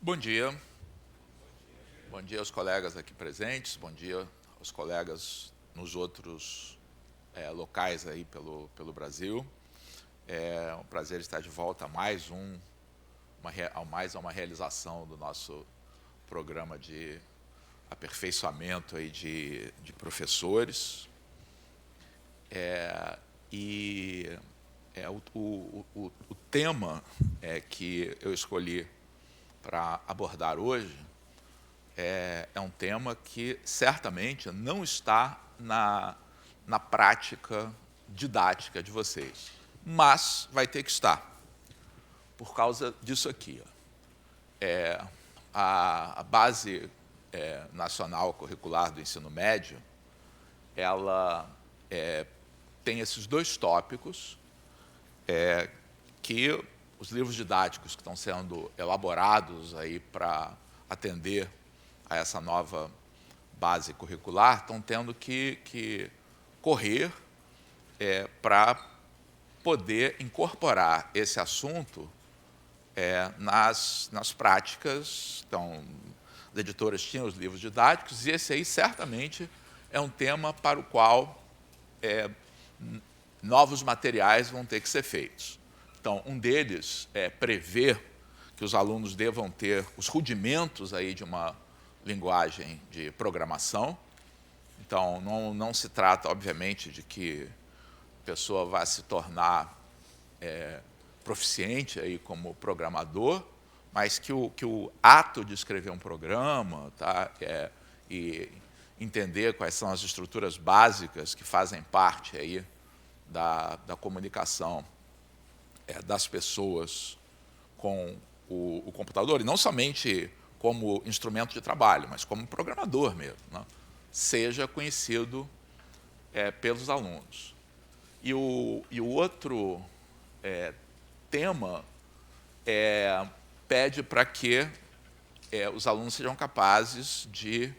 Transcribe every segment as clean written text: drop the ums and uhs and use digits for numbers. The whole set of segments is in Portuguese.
Bom dia. Bom dia aos colegas aqui presentes, bom dia aos colegas nos outros locais aí pelo Brasil. É um prazer estar de volta a mais uma realização do nosso programa de aperfeiçoamento aí de professores. O tema que eu escolhi para abordar hoje é um tema que certamente não está na prática didática de vocês, mas vai ter que estar, por causa disso aqui. A Base Nacional Curricular do Ensino Médio, ela tem esses dois tópicos que os livros didáticos que estão sendo elaborados aí para atender a essa nova base curricular estão tendo que correr para poder incorporar esse assunto nas práticas. Então, as editoras tinham os livros didáticos e esse aí certamente é um tema para o qual novos materiais vão ter que ser feitos. Então, um deles é prever que os alunos devam ter os rudimentos aí de uma linguagem de programação. Então, não se trata, obviamente, de que a pessoa vá se tornar proficiente aí como programador, mas que o ato de escrever um programa, tá, e entender quais são as estruturas básicas que fazem parte aí da comunicação das pessoas com o computador, e não somente como instrumento de trabalho, mas como programador mesmo, né? Seja conhecido pelos alunos. E o outro tema pede para que os alunos sejam capazes de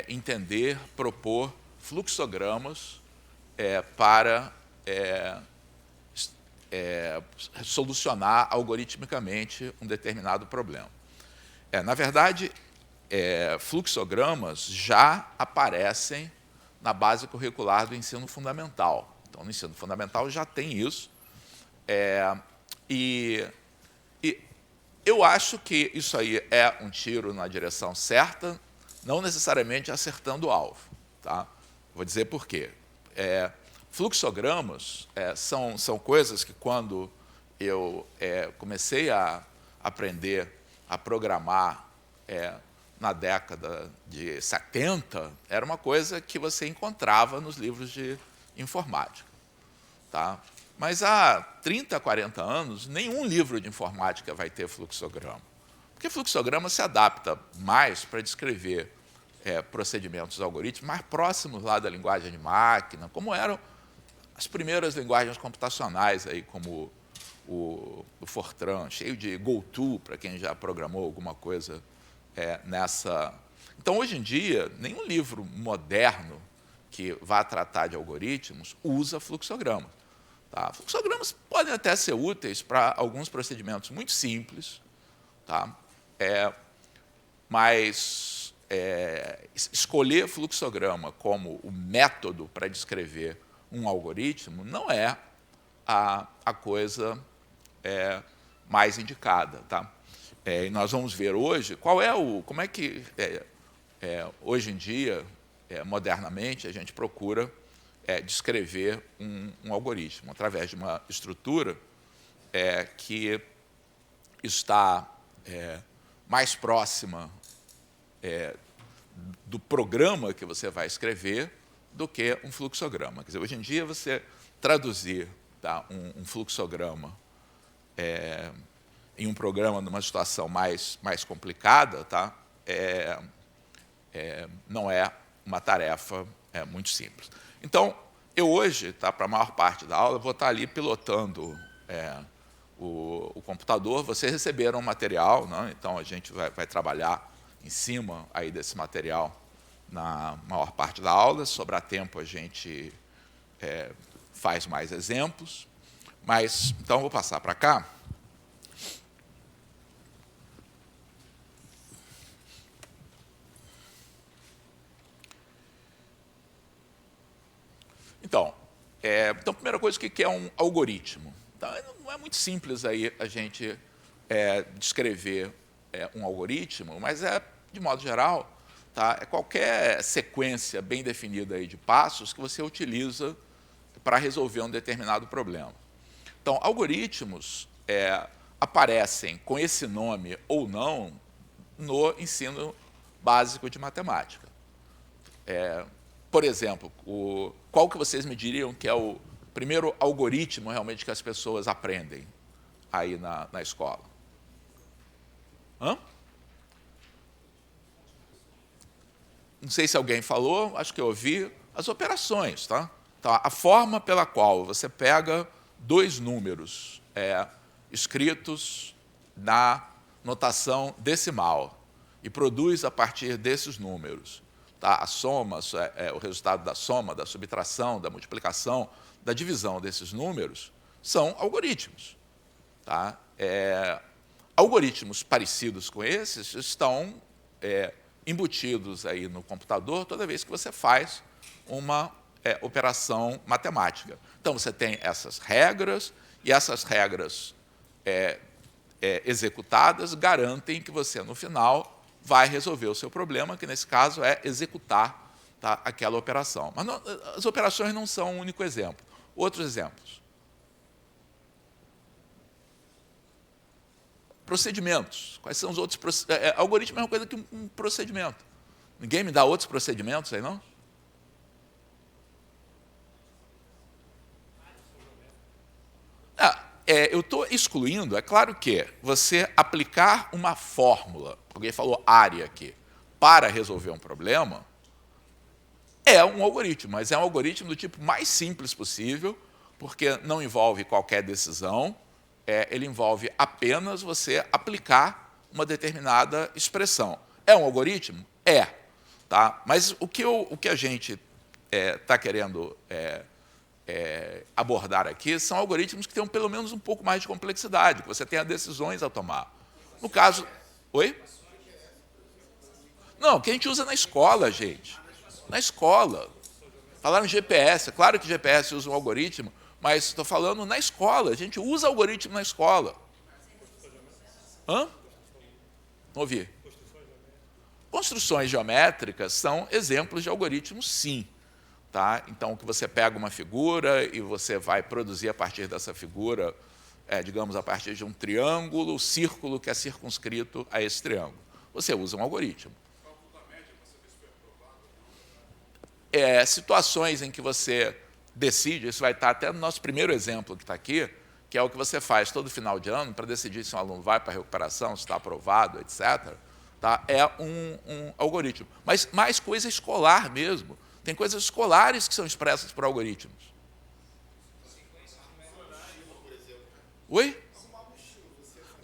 entender, propor fluxogramas para solucionar algoritmicamente um determinado problema. Na verdade, fluxogramas já aparecem na base curricular do ensino fundamental. Então, no ensino fundamental já tem isso. E eu acho que isso aí é um tiro na direção certa, não necessariamente acertando o alvo. Tá? Vou dizer por quê. Fluxogramas são coisas que, quando eu comecei a aprender a programar na década de 70, era uma coisa que você encontrava nos livros de informática. Tá? Mas há 30, 40 anos, nenhum livro de informática vai ter fluxograma. Porque fluxograma se adapta mais para descrever procedimentos algorítmicos mais próximos lá da linguagem de máquina, como eram as primeiras linguagens computacionais, aí, como o Fortran, cheio de GoTo, para quem já programou alguma coisa nessa. Então, hoje em dia, nenhum livro moderno que vá tratar de algoritmos usa fluxograma. Tá? Fluxogramas podem até ser úteis para alguns procedimentos muito simples, tá? Mas escolher fluxograma como o método para descrever um algoritmo não é a coisa mais indicada. Tá? E nós vamos ver hoje como é que, hoje em dia, modernamente, a gente procura descrever um algoritmo através de uma estrutura que está mais próxima do programa que você vai escrever do que um fluxograma. Quer dizer, hoje em dia, você traduzir, tá, um fluxograma em um programa numa situação mais complicada, tá, não é uma tarefa muito simples. Então, eu hoje, tá, para a maior parte da aula, vou estar ali pilotando o computador. Vocês receberam um material, né? Então a gente vai trabalhar em cima aí desse material na maior parte da aula. Se sobrar tempo, a gente faz mais exemplos. Mas, então, eu vou passar para cá. Então, a primeira coisa, o que é um algoritmo? Então, não é muito simples aí a gente descrever um algoritmo, mas de modo geral, tá? É qualquer sequência bem definida aí de passos que você utiliza para resolver um determinado problema. Então, algoritmos aparecem com esse nome ou não no ensino básico de matemática. Por exemplo, qual que vocês me diriam que é o primeiro algoritmo realmente que as pessoas aprendem aí na escola? Hã? Não sei se alguém falou, acho que eu ouvi, as operações. Tá? Então, a forma pela qual você pega dois números escritos na notação decimal e produz a partir desses números, tá? A soma, o resultado da soma, da subtração, da multiplicação, da divisão desses números, são algoritmos. Tá? Algoritmos parecidos com esses estão embutidos aí no computador toda vez que você faz uma operação matemática. Então, você tem essas regras, e essas regras executadas garantem que você, no final, vai resolver o seu problema, que nesse caso é executar, tá, aquela operação. Mas não, as operações não são o único exemplo. Outros exemplos. Procedimentos. Quais são os outros procedimentos? Algoritmo é uma coisa que um procedimento. Ninguém me dá outros procedimentos aí, não? Eu estou excluindo, é claro que você aplicar uma fórmula, alguém falou área aqui, para resolver um problema, é um algoritmo, mas é um algoritmo do tipo mais simples possível, porque não envolve qualquer decisão, ele envolve apenas você aplicar uma determinada expressão. É um algoritmo? É. Tá? Mas o que a gente está querendo abordar aqui são algoritmos que tenham pelo menos um pouco mais de complexidade, que você tenha decisões a tomar. No caso... Oi? Não, que a gente usa na escola, gente. Na escola. Falaram GPS, é claro que GPS usa um algoritmo, mas estou falando na escola, a gente usa algoritmo na escola. Hã? Não ouvi. Construções geométricas são exemplos de algoritmos, sim. Tá? Então, que você pega uma figura e você vai produzir a partir dessa figura, digamos, a partir de um triângulo, o círculo que é circunscrito a esse triângulo. Você usa um algoritmo. Situações em que você decide, isso vai estar até no nosso primeiro exemplo que está aqui, que é o que você faz todo final de ano para decidir se um aluno vai para a recuperação, se está aprovado, etc. Tá? É um algoritmo. Mas mais coisa escolar mesmo. Tem coisas escolares que são expressas por algoritmos. Oi?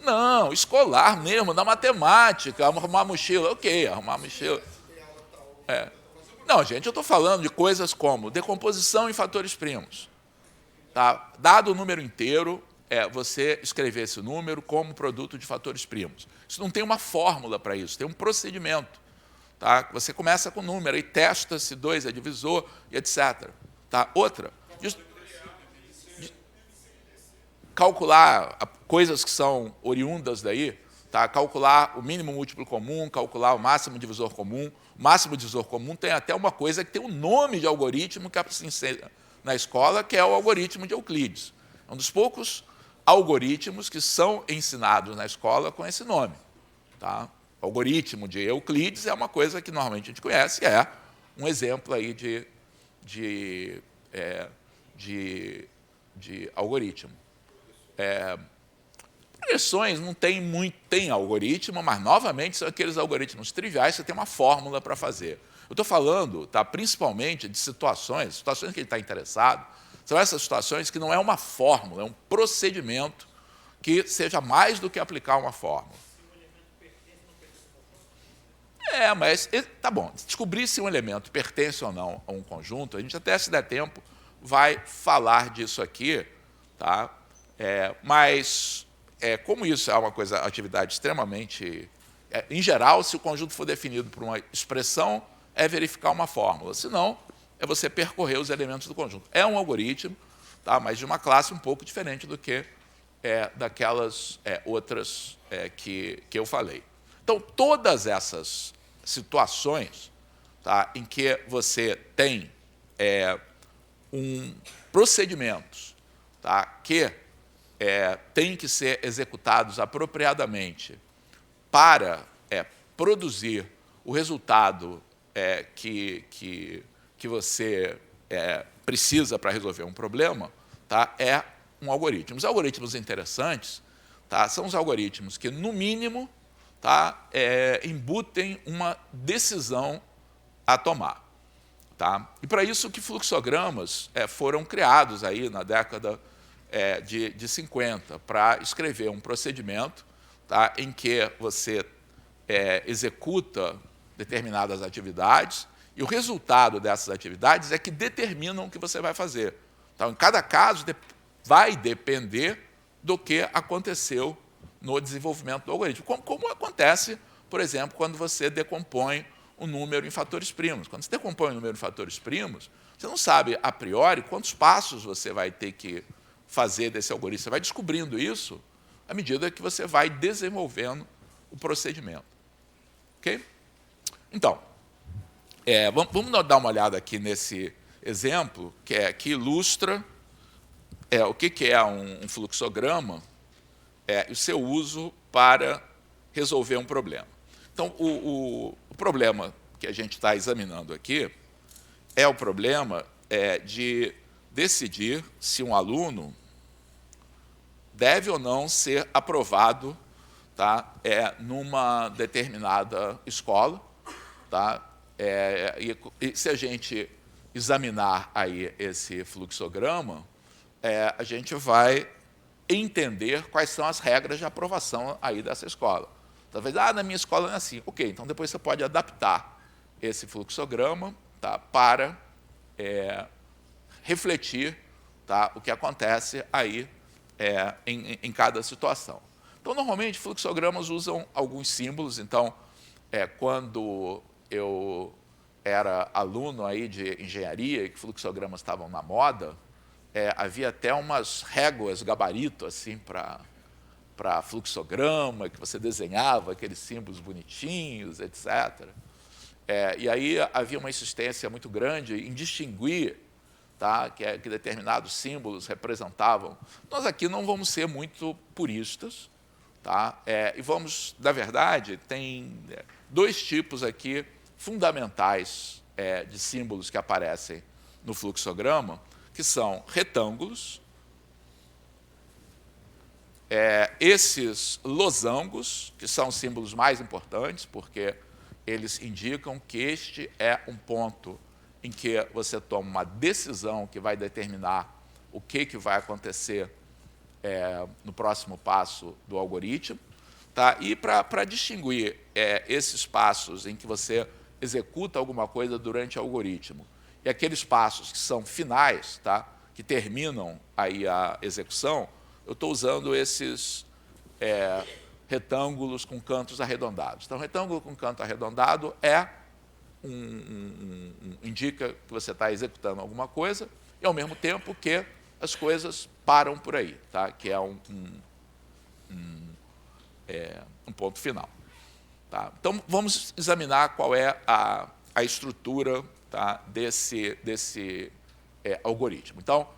Não, escolar mesmo, da matemática, arrumar mochila. Ok, arrumar mochila. Não, gente, eu estou falando de coisas como decomposição em fatores primos. Tá? Dado o número inteiro, você escrever esse número como produto de fatores primos. Isso não tem uma fórmula para isso, tem um procedimento. Tá? Você começa com o número e testa se 2 é divisor, e etc. Tá? Outra, calcular coisas que são oriundas daí, tá? Calcular o mínimo múltiplo comum, calcular o máximo divisor comum. O máximo divisor comum tem até uma coisa que tem um nome de algoritmo que se ensina na escola, que é o algoritmo de Euclides. É um dos poucos algoritmos que são ensinados na escola com esse nome. Tá? O algoritmo de Euclides é uma coisa que normalmente a gente conhece, é um exemplo aí de algoritmo. Progressões não tem algoritmo, mas, novamente, são aqueles algoritmos triviais que você tem uma fórmula para fazer. Eu estou falando, tá, principalmente de situações que ele está interessado, são essas situações que não é uma fórmula, é um procedimento que seja mais do que aplicar uma fórmula. Mas, tá bom, descobrir se um elemento pertence ou não a um conjunto, a gente até, se der tempo, vai falar disso aqui, tá? Mas, como isso é uma atividade extremamente... em geral, se o conjunto for definido por uma expressão, é verificar uma fórmula. Se não, é você percorrer os elementos do conjunto. É um algoritmo, tá? Mas de uma classe um pouco diferente do que daquelas outras que eu falei. Então, todas essas situações, tá, em que você tem procedimentos, tá, que têm que ser executados apropriadamente para produzir o resultado que você precisa para resolver um problema, tá, é um algoritmo. Os algoritmos interessantes, tá, são os algoritmos que, no mínimo, tá, embutem uma decisão a tomar. Tá? E, para isso, que fluxogramas foram criados aí na década de 50, para escrever um procedimento, tá, em que você executa determinadas atividades, e o resultado dessas atividades é que determinam o que você vai fazer. Então, em cada caso, vai depender do que aconteceu no desenvolvimento do algoritmo. Como acontece, por exemplo, quando você decompõe um número em fatores primos. Quando você decompõe um número em fatores primos, você não sabe, a priori, quantos passos você vai ter que fazer desse algoritmo. Você vai descobrindo isso à medida que você vai desenvolvendo o procedimento. Ok? Então, vamos dar uma olhada aqui nesse exemplo, que ilustra o que é um fluxograma e o seu uso para resolver um problema. Então, o problema que a gente está examinando aqui é o problema de decidir se um aluno deve ou não ser aprovado, tá, numa determinada escola. Tá, e se a gente examinar aí esse fluxograma, a gente vai entender quais são as regras de aprovação aí dessa escola. Talvez, na minha escola não é assim. Ok, então depois você pode adaptar esse fluxograma, tá, para refletir, tá, o que acontece aí em cada situação. Então, normalmente, fluxogramas usam alguns símbolos. Então, quando eu era aluno aí de engenharia e que fluxogramas estavam na moda, havia até umas réguas gabarito assim para fluxograma, que você desenhava aqueles símbolos bonitinhos, etc. E aí havia uma insistência muito grande em distinguir, tá, que determinados símbolos representavam. Nós aqui não vamos ser muito puristas, tá, e vamos, na verdade, tem dois tipos aqui fundamentais de símbolos que aparecem no fluxograma, que são retângulos, esses losangos, que são os símbolos mais importantes, porque eles indicam que este é um ponto em que você toma uma decisão que vai determinar o que vai acontecer no próximo passo do algoritmo. Tá? E para distinguir esses passos em que você executa alguma coisa durante o algoritmo e aqueles passos que são finais, tá, que terminam aí a execução, eu estou usando esses retângulos com cantos arredondados. Então, retângulo com canto arredondado indica que você está executando alguma coisa e, ao mesmo tempo, que as coisas param por aí, tá? Que é um ponto final. Tá? Então, vamos examinar qual é a estrutura, tá, desse algoritmo. Então,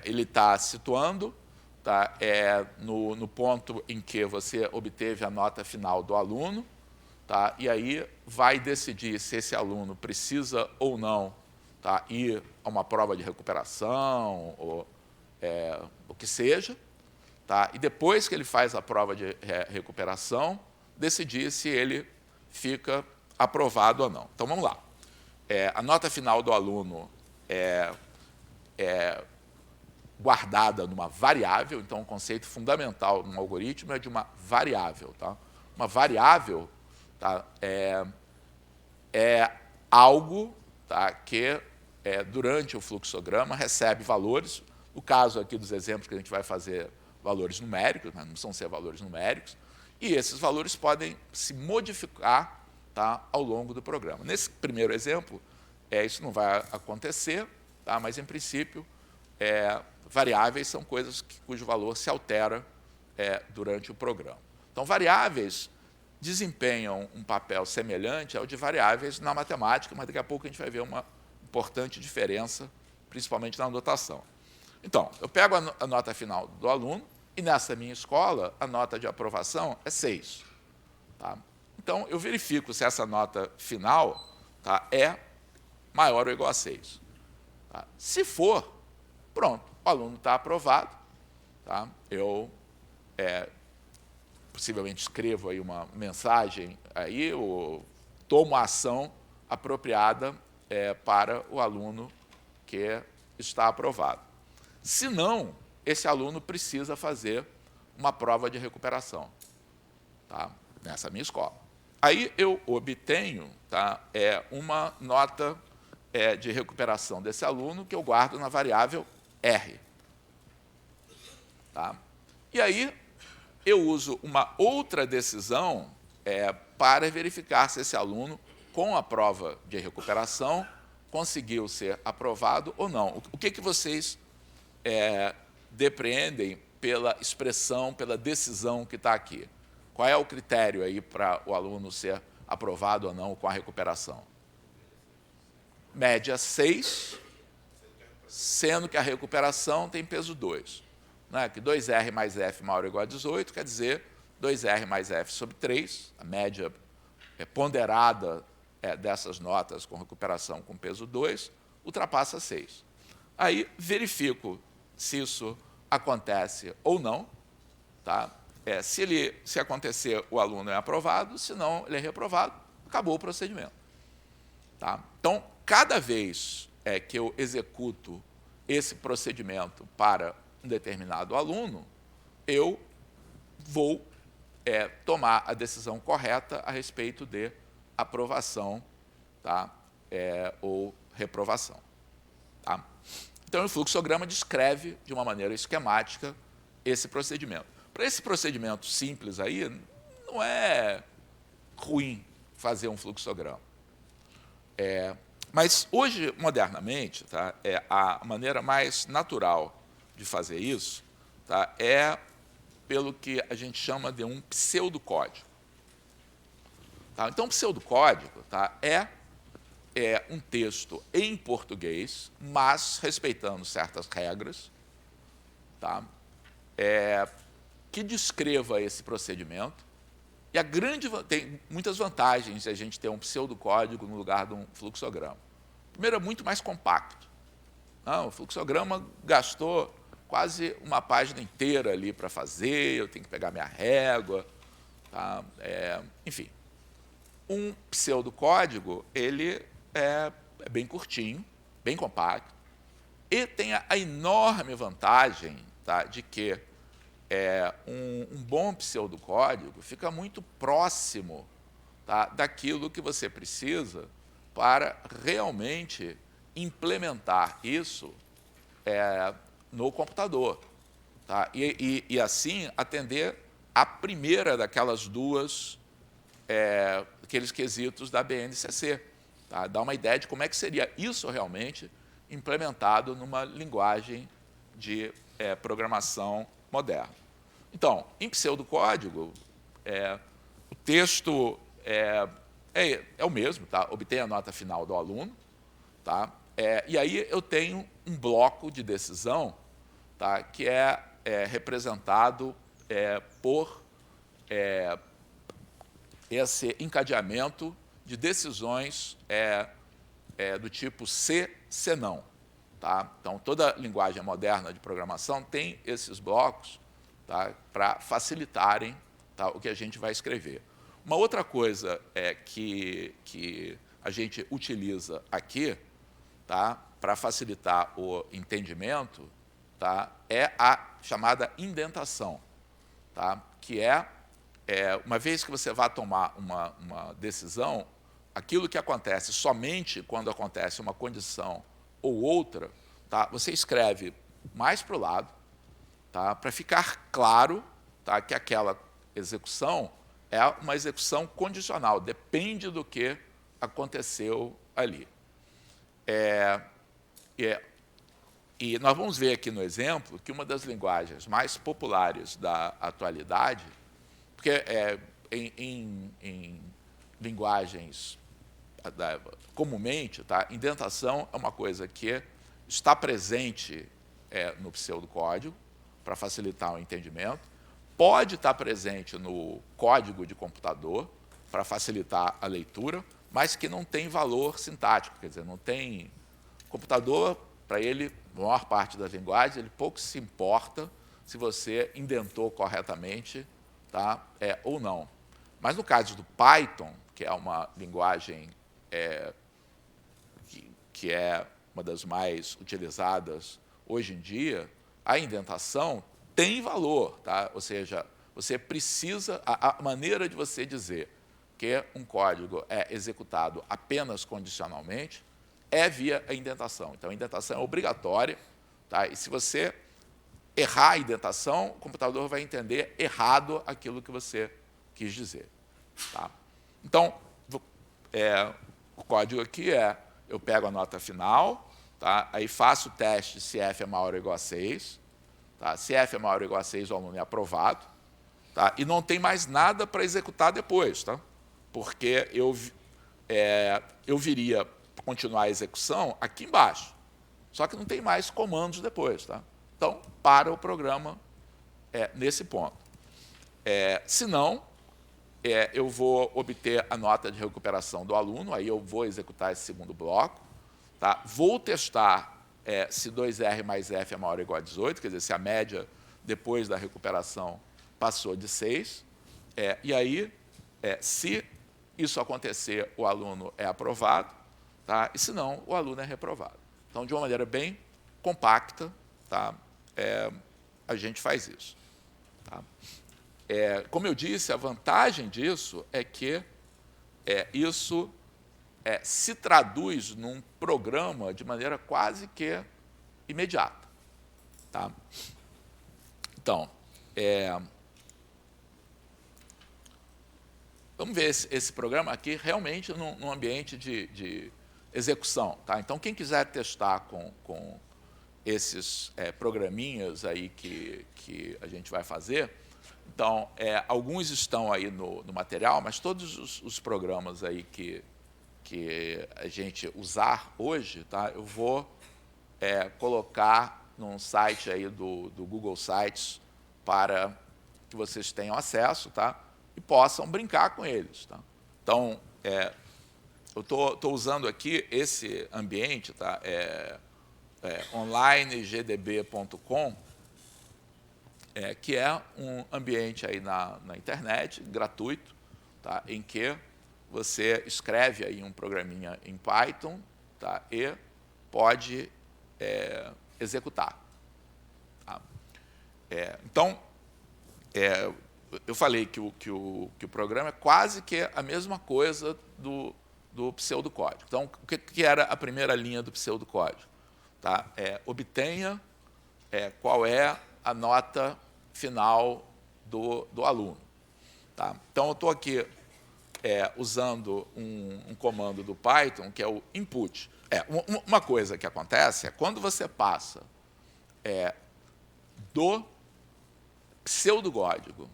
ele está situando, tá, no ponto em que você obteve a nota final do aluno, tá, e aí vai decidir se esse aluno precisa ou não, tá, ir a uma prova de recuperação, ou o que seja, tá, e depois que ele faz a prova de recuperação, decidir se ele fica aprovado ou não. Então, vamos lá. A nota final do aluno é guardada numa variável. Então, o conceito fundamental num algoritmo é de uma variável. Tá? Uma variável, tá, é algo, tá, que, durante o fluxograma, recebe valores. No caso aqui dos exemplos que a gente vai fazer, valores numéricos, mas não precisam ser valores numéricos, e esses valores podem se modificar, tá, ao longo do programa. Nesse primeiro exemplo, isso não vai acontecer, tá? Mas, em princípio, variáveis são coisas cujo valor se altera durante o programa. Então, variáveis desempenham um papel semelhante ao de variáveis na matemática, mas daqui a pouco a gente vai ver uma importante diferença, principalmente na notação. Então, eu pego a nota final do aluno, e nessa minha escola, a nota de aprovação é 6. Tá? Então, eu verifico se essa nota final, tá, é maior ou igual a 6. Tá? Se for, pronto, o aluno está aprovado. Tá? Eu possivelmente escrevo aí uma mensagem, aí, ou tomo a ação apropriada para o aluno que está aprovado. Se não, esse aluno precisa fazer uma prova de recuperação, tá? Nessa minha escola. Aí eu obtenho, tá, uma nota de recuperação desse aluno que eu guardo na variável R. Tá? E aí eu uso uma outra decisão para verificar se esse aluno, com a prova de recuperação, conseguiu ser aprovado ou não. O que vocês depreendem pela expressão, pela decisão que está aqui? Qual é o critério aí para o aluno ser aprovado ou não com a recuperação? Média 6, sendo que a recuperação tem peso 2. Né? Que 2R mais F maior ou igual a 18, quer dizer 2R mais F sobre 3, a média ponderada dessas notas com recuperação com peso 2, ultrapassa 6. Aí verifico se isso acontece ou não. Tá? Se acontecer, o aluno é aprovado, se não, ele é reprovado, acabou o procedimento. Tá? Então, cada vez que eu executo esse procedimento para um determinado aluno, eu vou tomar a decisão correta a respeito de aprovação, tá? Ou reprovação. Tá? Então, o fluxograma descreve, de uma maneira esquemática, esse procedimento. Para esse procedimento simples aí, não é ruim fazer um fluxograma. Mas hoje, modernamente, tá, a maneira mais natural de fazer isso, tá, é pelo que a gente chama de um pseudocódigo. Tá? Então, o pseudocódigo, tá, é um texto em português, mas respeitando certas regras, tá, que descreva esse procedimento. E tem muitas vantagens de a gente ter um pseudocódigo no lugar de um fluxograma. Primeiro, é muito mais compacto. Não, o fluxograma gastou quase uma página inteira ali para fazer, eu tenho que pegar minha régua. Tá? Enfim, um pseudocódigo, ele é bem curtinho, bem compacto, e tem a enorme vantagem, tá, de que um bom pseudocódigo fica muito próximo, tá, daquilo que você precisa para realmente implementar isso no computador. Tá? E assim, atender a primeira daquelas aqueles quesitos da BNCC. Tá? Dá uma ideia de como é que seria isso realmente implementado numa linguagem de programação moderna. Então, em pseudocódigo, o texto é o mesmo, tá? Obtém a nota final do aluno, tá? E aí eu tenho um bloco de decisão, tá? Que é representado por esse encadeamento de decisões do tipo se não. Tá? Então, toda linguagem moderna de programação tem esses blocos, tá, para facilitarem, tá, o que a gente vai escrever. Uma outra coisa que a gente utiliza aqui, tá, para facilitar o entendimento, tá, é a chamada indentação, tá, que uma vez que você vai tomar uma decisão, aquilo que acontece somente quando acontece uma condição ou outra, tá, você escreve mais para o lado, tá, para ficar claro, tá, que aquela execução é uma execução condicional, depende do que aconteceu ali. E nós vamos ver aqui no exemplo que uma das linguagens mais populares da atualidade, porque em linguagens comumente, tá, indentação é uma coisa que está presente no pseudocódigo, para facilitar o entendimento, pode estar presente no código de computador, para facilitar a leitura, mas que não tem valor sintático, quer dizer, não tem... Computador, para ele, a maior parte das linguagens, ele pouco se importa se você indentou corretamente, tá, ou não. Mas no caso do Python, que é uma linguagem que é uma das mais utilizadas hoje em dia, a indentação tem valor, tá? Ou seja, você precisa, a maneira de você dizer que um código é executado apenas condicionalmente é via a indentação. Então, a indentação é obrigatória, tá? E se você errar a indentação, o computador vai entender errado aquilo que você quis dizer. Tá? Então, o código aqui eu pego a nota final, tá? Aí faço o teste se f é maior ou igual a 6. Tá? Se f é maior ou igual a 6, o aluno é aprovado. Tá? E não tem mais nada para executar depois, tá? Porque eu viria continuar a execução aqui embaixo. Só que não tem mais comandos depois. Tá? Então, para o programa nesse ponto. Se não, eu vou obter a nota de recuperação do aluno, aí eu vou executar esse segundo bloco. Tá? Vou testar se 2R mais F é maior ou igual a 18, quer dizer, se a média depois da recuperação passou de 6. E aí, se isso acontecer, o aluno é aprovado, tá? E se não, o aluno é reprovado. Então, de uma maneira bem compacta, tá? A gente faz isso. Tá? Como eu disse, a vantagem disso é que isso se traduz num programa de maneira quase que imediata. Tá? Então, vamos ver esse programa aqui realmente num ambiente de execução. Tá? Então, quem quiser testar com esses programinhas aí que a gente vai fazer, então, alguns estão aí no material, mas todos os programas aí que a gente usar hoje, tá, eu vou colocar num site aí do Google Sites para que vocês tenham acesso, tá, e possam brincar com eles. Tá? Então, eu estou usando aqui esse ambiente, tá, onlinegdb.com, que é um ambiente aí na internet, gratuito, tá, em que você escreve aí um programinha em Python, tá, e pode executar. Tá? Então, eu falei que o programa é quase que a mesma coisa do pseudocódigo. Então, o que era a primeira linha do pseudocódigo? Tá? Obtenha qual é a nota final do aluno. Tá? Então, eu estou aqui usando um comando do Python, que é o input. Uma coisa que acontece é quando você passa do pseudocódigo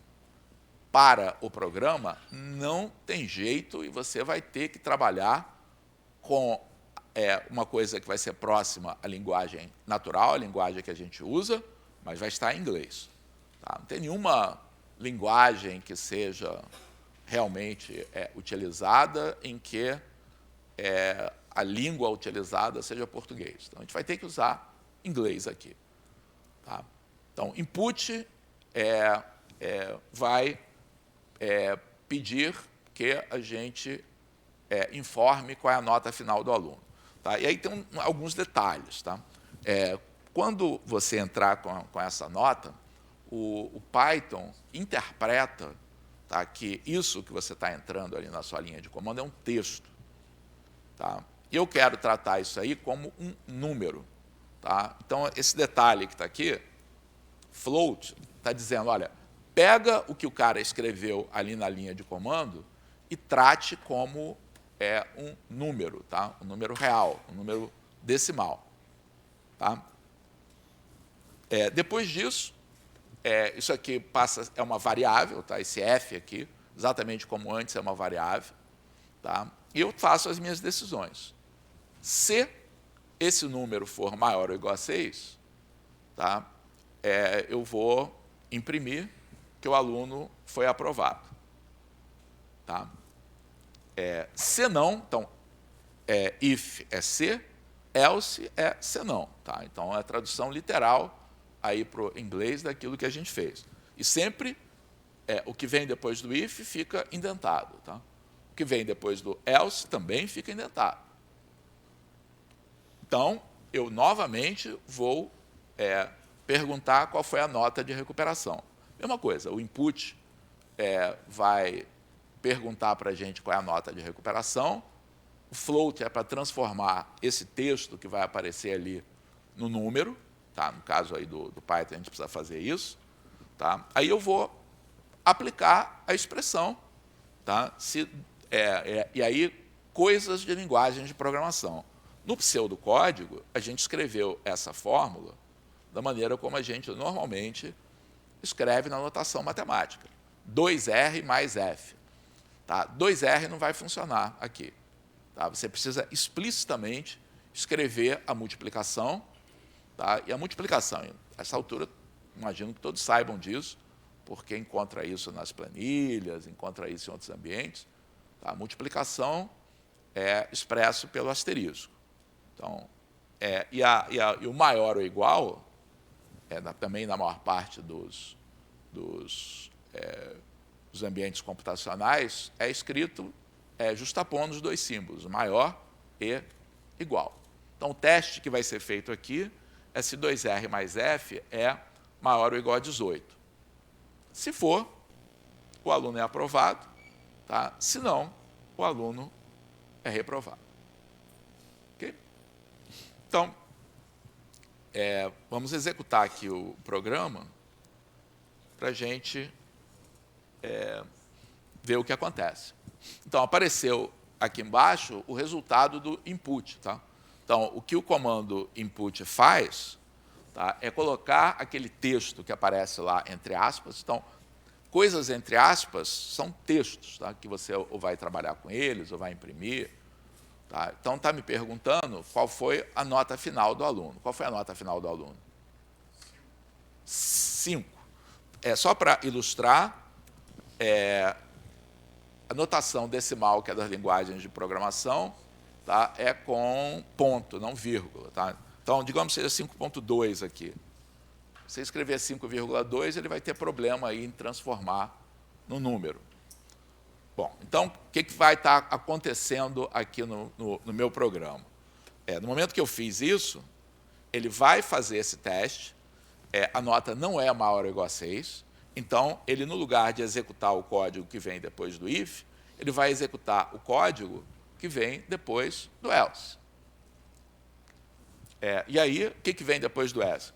para o programa, não tem jeito e você vai ter que trabalhar com uma coisa que vai ser próxima à linguagem natural, a linguagem que a gente usa, mas vai estar em inglês. Tá? Não tem nenhuma linguagem que seja realmente utilizada em que a língua utilizada seja português. Então, a gente vai ter que usar inglês aqui. Tá? Então, input vai pedir que a gente informe qual é a nota final do aluno. Tá? E aí tem alguns detalhes. Tá? Quando você entrar com essa nota, o Python interpreta, tá, que isso que você está entrando ali na sua linha de comando é um texto. Tá? E eu quero tratar isso aí como um número. Tá? Então, esse detalhe que está aqui, float, está dizendo, olha, pega o que o cara escreveu ali na linha de comando e trate como é um número, tá? Um número real, um número decimal. Tá? Depois disso, isso aqui é uma variável, tá? Esse f aqui, exatamente como antes é uma variável. Tá? E eu faço as minhas decisões. Se esse número for maior ou igual a 6, tá? Eu vou imprimir que o aluno foi aprovado. Tá? Se não, então, if é se, else é se não. Tá? Então, é a tradução literal aí para o inglês daquilo que a gente fez. E sempre, o que vem depois do if fica indentado. Tá? O que vem depois do else também fica indentado. Então, eu novamente vou perguntar qual foi a nota de recuperação. Mesma coisa, o input vai perguntar para a gente qual é a nota de recuperação, o float é para transformar esse texto que vai aparecer ali no número, tá? No caso aí do Python a gente precisa fazer isso. Tá? Aí eu vou aplicar a expressão. Tá? E aí, coisas de linguagem de programação. No pseudocódigo, a gente escreveu essa fórmula da maneira como a gente normalmente escreve na notação matemática. 2R mais F. Tá? 2R não vai funcionar aqui. Tá? Você precisa explicitamente escrever a multiplicação. Tá? E a multiplicação, a essa altura, imagino que todos saibam disso, porque encontra isso nas planilhas, encontra isso em outros ambientes. Tá? A multiplicação é expresso pelo asterisco. Então, e o maior ou igual, também na maior parte dos ambientes computacionais, é escrito justapondo os dois símbolos, maior e igual. Então, o teste que vai ser feito aqui é se 2R mais F é maior ou igual a 18. Se for, o aluno é aprovado. Tá? Se não, o aluno é reprovado. Okay? Então, vamos executar aqui o programa para a gente ver o que acontece. Então, apareceu aqui embaixo o resultado do input. Tá? Então, o que o comando input faz, tá, é colocar aquele texto que aparece lá entre aspas. Então, coisas entre aspas são textos, tá, que você ou vai trabalhar com eles, ou vai imprimir. Tá? Então, está me perguntando qual foi a nota final do aluno. Qual foi a nota final do aluno? 5. Só para ilustrar, a notação decimal, que é das linguagens de programação, tá, é com ponto, não vírgula. Tá? Então, digamos que seja 5.2 aqui. Se você escrever 5,2, ele vai ter problema aí em transformar no número. Bom, então, o que vai estar acontecendo aqui no meu programa? No momento que eu fiz isso, ele vai fazer esse teste, a nota não é maior ou igual a 6, então, ele, no lugar de executar o código que vem depois do if, ele vai executar o código que vem depois do else. E aí, o que vem depois do else?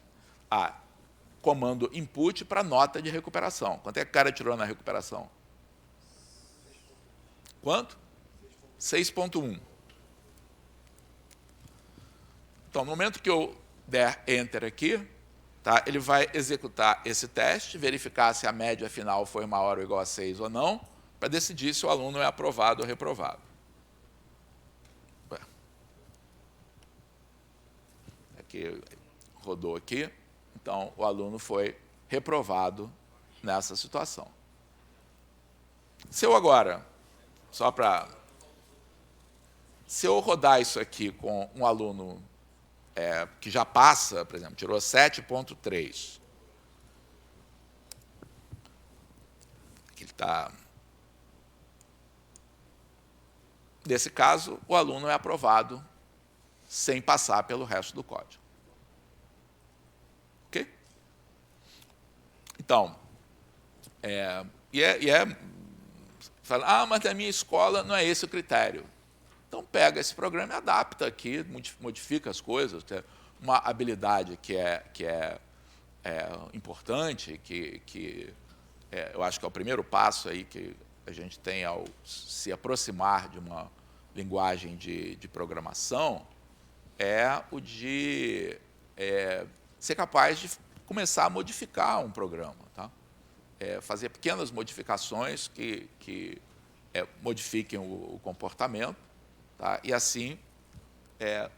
Comando input para nota de recuperação. Quanto é que o cara tirou na recuperação? Quanto? 6.1. Então, no momento que eu der Enter aqui, tá, ele vai executar esse teste, verificar se a média final foi maior ou igual a 6 ou não, para decidir se o aluno é aprovado ou reprovado. Aqui, rodou aqui. Então, o aluno foi reprovado nessa situação. Se eu agora, se eu rodar isso aqui com um aluno que já passa, por exemplo, tirou 7.3, que ele está... Nesse caso, o aluno é aprovado sem passar pelo resto do código. Ok? Então, fala, mas na minha escola não é esse o critério. Então, pega esse programa e adapta aqui, modifica as coisas. Uma habilidade que é importante, que eu acho que é o primeiro passo aí que a gente tem ao se aproximar de uma linguagem de programação é o de ser capaz de começar a modificar um programa, tá? Fazer pequenas modificações que modifiquem o comportamento, tá? E assim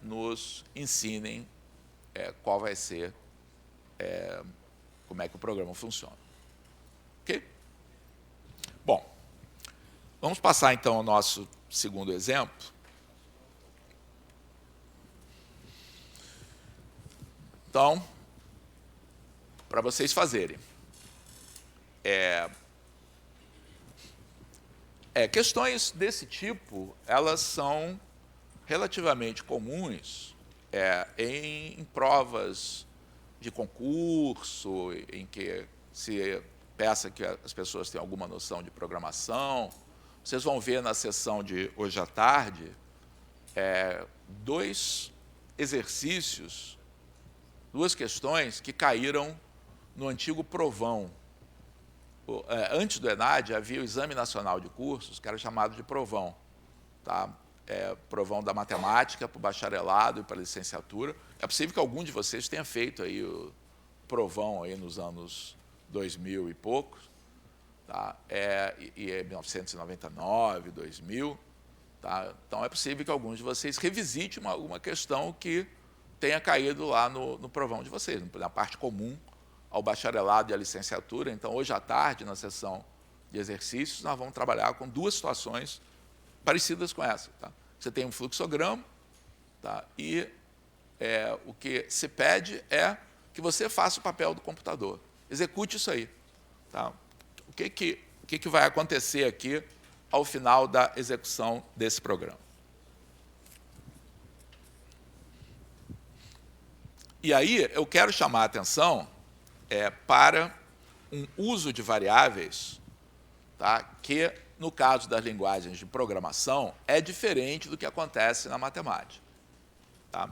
nos ensinem qual vai ser, como é que o programa funciona. Ok? Bom, vamos passar então ao nosso segundo exemplo. Então, para vocês fazerem. Questões desse tipo, elas são relativamente comuns em provas de concurso, em que se peça que as pessoas tenham alguma noção de programação. Vocês vão ver na sessão de hoje à tarde dois exercícios, duas questões que caíram no antigo provão. Antes do ENAD, havia o Exame Nacional de Cursos, que era chamado de provão. Tá? Provão da matemática para o bacharelado e para a licenciatura. É possível que algum de vocês tenha feito aí o provão aí nos anos 2000 e poucos, tá? 1999, 2000. Tá? Então, é possível que alguns de vocês revisitem alguma questão que tenha caído lá no provão de vocês, na parte comum ao bacharelado e à licenciatura. Então, hoje à tarde, na sessão de exercícios, nós vamos trabalhar com duas situações parecidas com essa. Tá? Você tem um fluxograma, tá? E o que se pede é que você faça o papel do computador. Execute isso aí. Tá? O que vai acontecer aqui ao final da execução desse programa? E aí, eu quero chamar a atenção para um uso de variáveis, tá, que, no caso das linguagens de programação, é diferente do que acontece na matemática. Tá?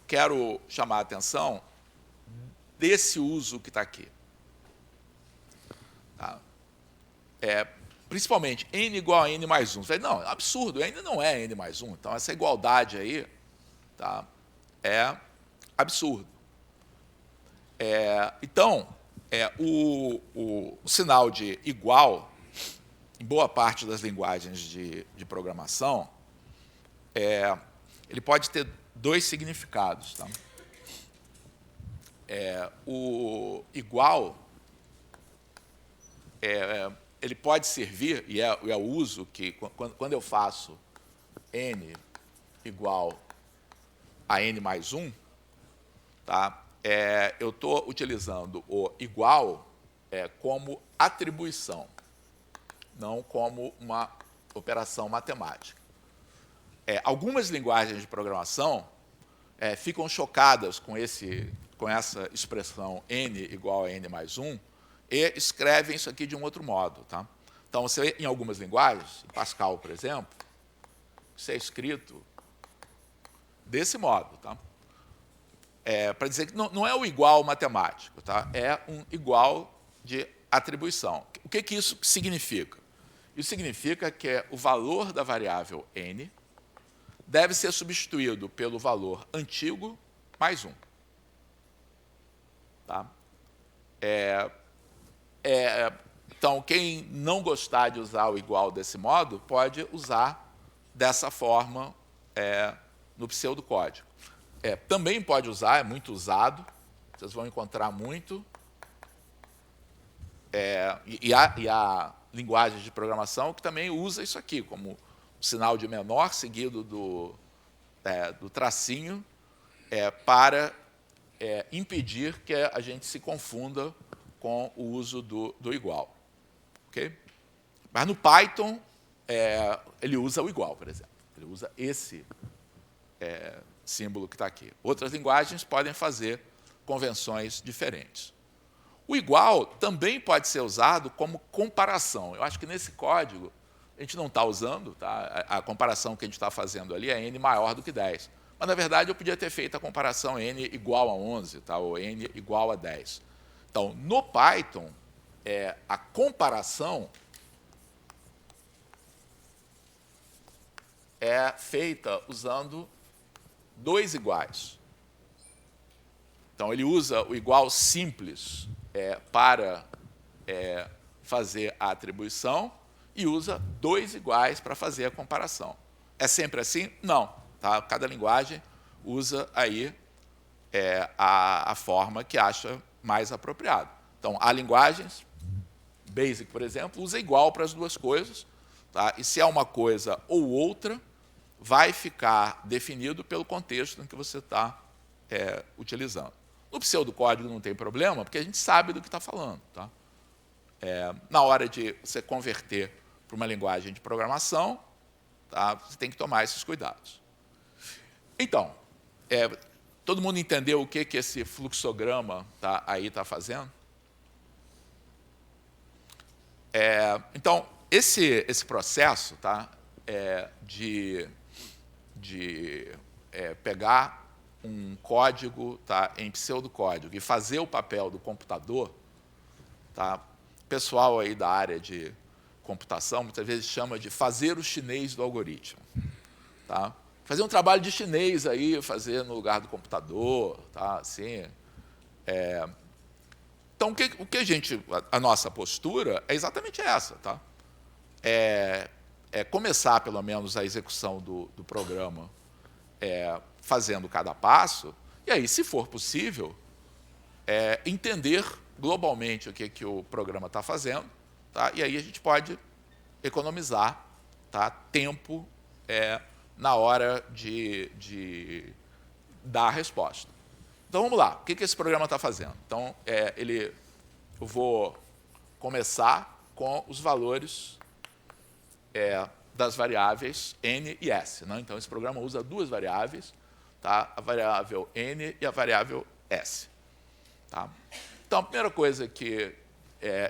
Quero chamar a atenção desse uso que está aqui. Tá? Principalmente n igual a n mais 1. Você fala, não, é absurdo, ainda não é n mais 1. Então, essa igualdade aí, tá, é absurdo. Então, o sinal de igual, em boa parte das linguagens de programação, ele pode ter dois significados. Tá? O igual, ele pode servir, e é o uso que, quando eu faço n igual a n mais 1, tá? Eu estou utilizando o igual como atribuição, não como uma operação matemática. Algumas linguagens de programação ficam chocadas com essa expressão n igual a n mais 1 e escrevem isso aqui de um outro modo. Tá? Então, você, em algumas linguagens, em Pascal, por exemplo, isso é escrito desse modo. Tá? Para dizer que não é o igual matemático, tá? É um igual de atribuição. O que isso significa? Isso significa que o valor da variável n deve ser substituído pelo valor antigo mais 1. Tá? Então, quem não gostar de usar o igual desse modo, pode usar dessa forma no pseudocódigo. Também pode usar, é muito usado, vocês vão encontrar muito. E há linguagens de programação que também usa isso aqui, como o sinal de menor seguido do tracinho, para impedir que a gente se confunda com o uso do igual. Okay? Mas no Python, ele usa o igual, por exemplo. Ele usa esse símbolo que está aqui. Outras linguagens podem fazer convenções diferentes. O igual também pode ser usado como comparação. Eu acho que nesse código a gente não está usando, tá? A comparação que a gente está fazendo ali é n maior do que 10. Mas, na verdade, eu podia ter feito a comparação n igual a 11, tá? Ou n igual a 10. Então, no Python, a comparação é feita usando dois iguais. Então, ele usa o igual simples para fazer a atribuição e usa dois iguais para fazer a comparação. É sempre assim? Não. Tá? Cada linguagem usa aí a forma que acha mais apropriada. Então, há linguagens, Basic, por exemplo, usa igual para as duas coisas, tá? E se é uma coisa ou outra, vai ficar definido pelo contexto em que você está utilizando. No pseudocódigo não tem problema, porque a gente sabe do que está falando. Tá? Na hora de você converter para uma linguagem de programação, tá? Você tem que tomar esses cuidados. Então, todo mundo entendeu o que esse fluxograma aí está fazendo? Então, esse processo de pegar um código em pseudocódigo e fazer o papel do computador, o pessoal aí da área de computação muitas vezes chama de fazer o chinês do algoritmo. Tá? Fazer um trabalho de chinês aí, fazer no lugar do computador, tá? Assim, Então, a nossa postura é exatamente essa. Tá? Começar, pelo menos, a execução do programa fazendo cada passo, e aí, se for possível, entender globalmente o que o programa está fazendo, tá? E aí a gente pode economizar tempo na hora de dar a resposta. Então, vamos lá. O que esse programa está fazendo? Então, eu vou começar com os valores das variáveis n e s. Né? Então, esse programa usa duas variáveis, tá? A variável n e a variável s. Tá? Então, a primeira coisa que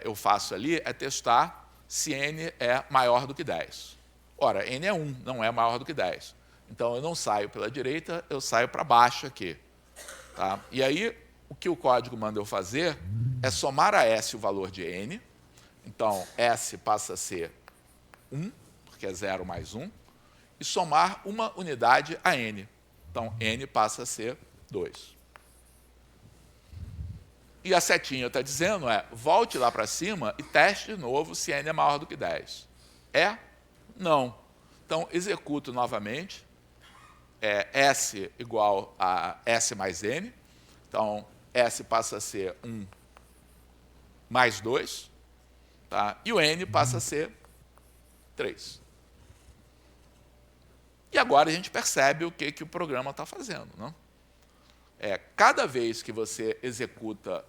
eu faço ali é testar se n é maior do que 10. Ora, n é 1, não é maior do que 10. Então, eu não saio pela direita, eu saio para baixo aqui. Tá? E aí, o que o código manda eu fazer é somar a s o valor de n. Então, s passa a ser 1, porque é 0 mais 1, e somar uma unidade a n. Então, n passa a ser 2. E a setinha está dizendo volte lá para cima e teste de novo se n é maior do que 10. Não. Então, executo novamente. S igual a S mais N. Então, S passa a ser 1 mais 2. Tá? E o N passa a ser 3. E agora a gente percebe o que o programa está fazendo. Não? Cada vez que você executa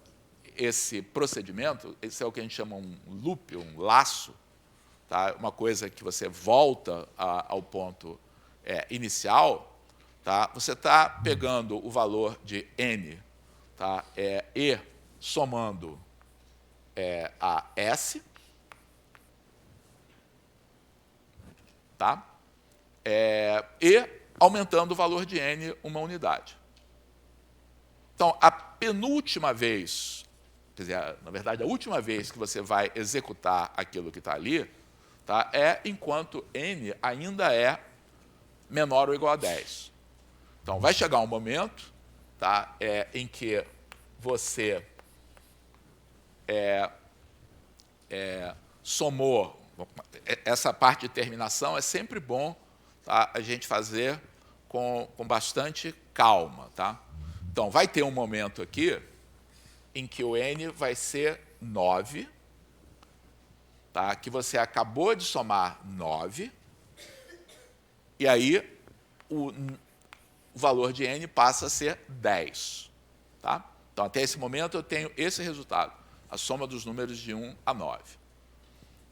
esse procedimento, esse é o que a gente chama um loop, um laço, tá? Uma coisa que você volta ao ponto inicial, tá? Você está pegando o valor de n, tá? E somando a s, tá? E aumentando o valor de n uma unidade. Então, a penúltima vez, quer dizer, na verdade, a última vez que você vai executar aquilo que está ali, tá? Enquanto n ainda é menor ou igual a 10. Então, vai chegar um momento, tá? Em que você somou. Essa parte de terminação é sempre bom, tá? A gente fazer com bastante calma. Tá? Então, vai ter um momento aqui em que o n vai ser 9, tá? Que você acabou de somar 9, e aí o valor de n passa a ser 10. Tá? Então, até esse momento, eu tenho esse resultado, a soma dos números de 1 a 9.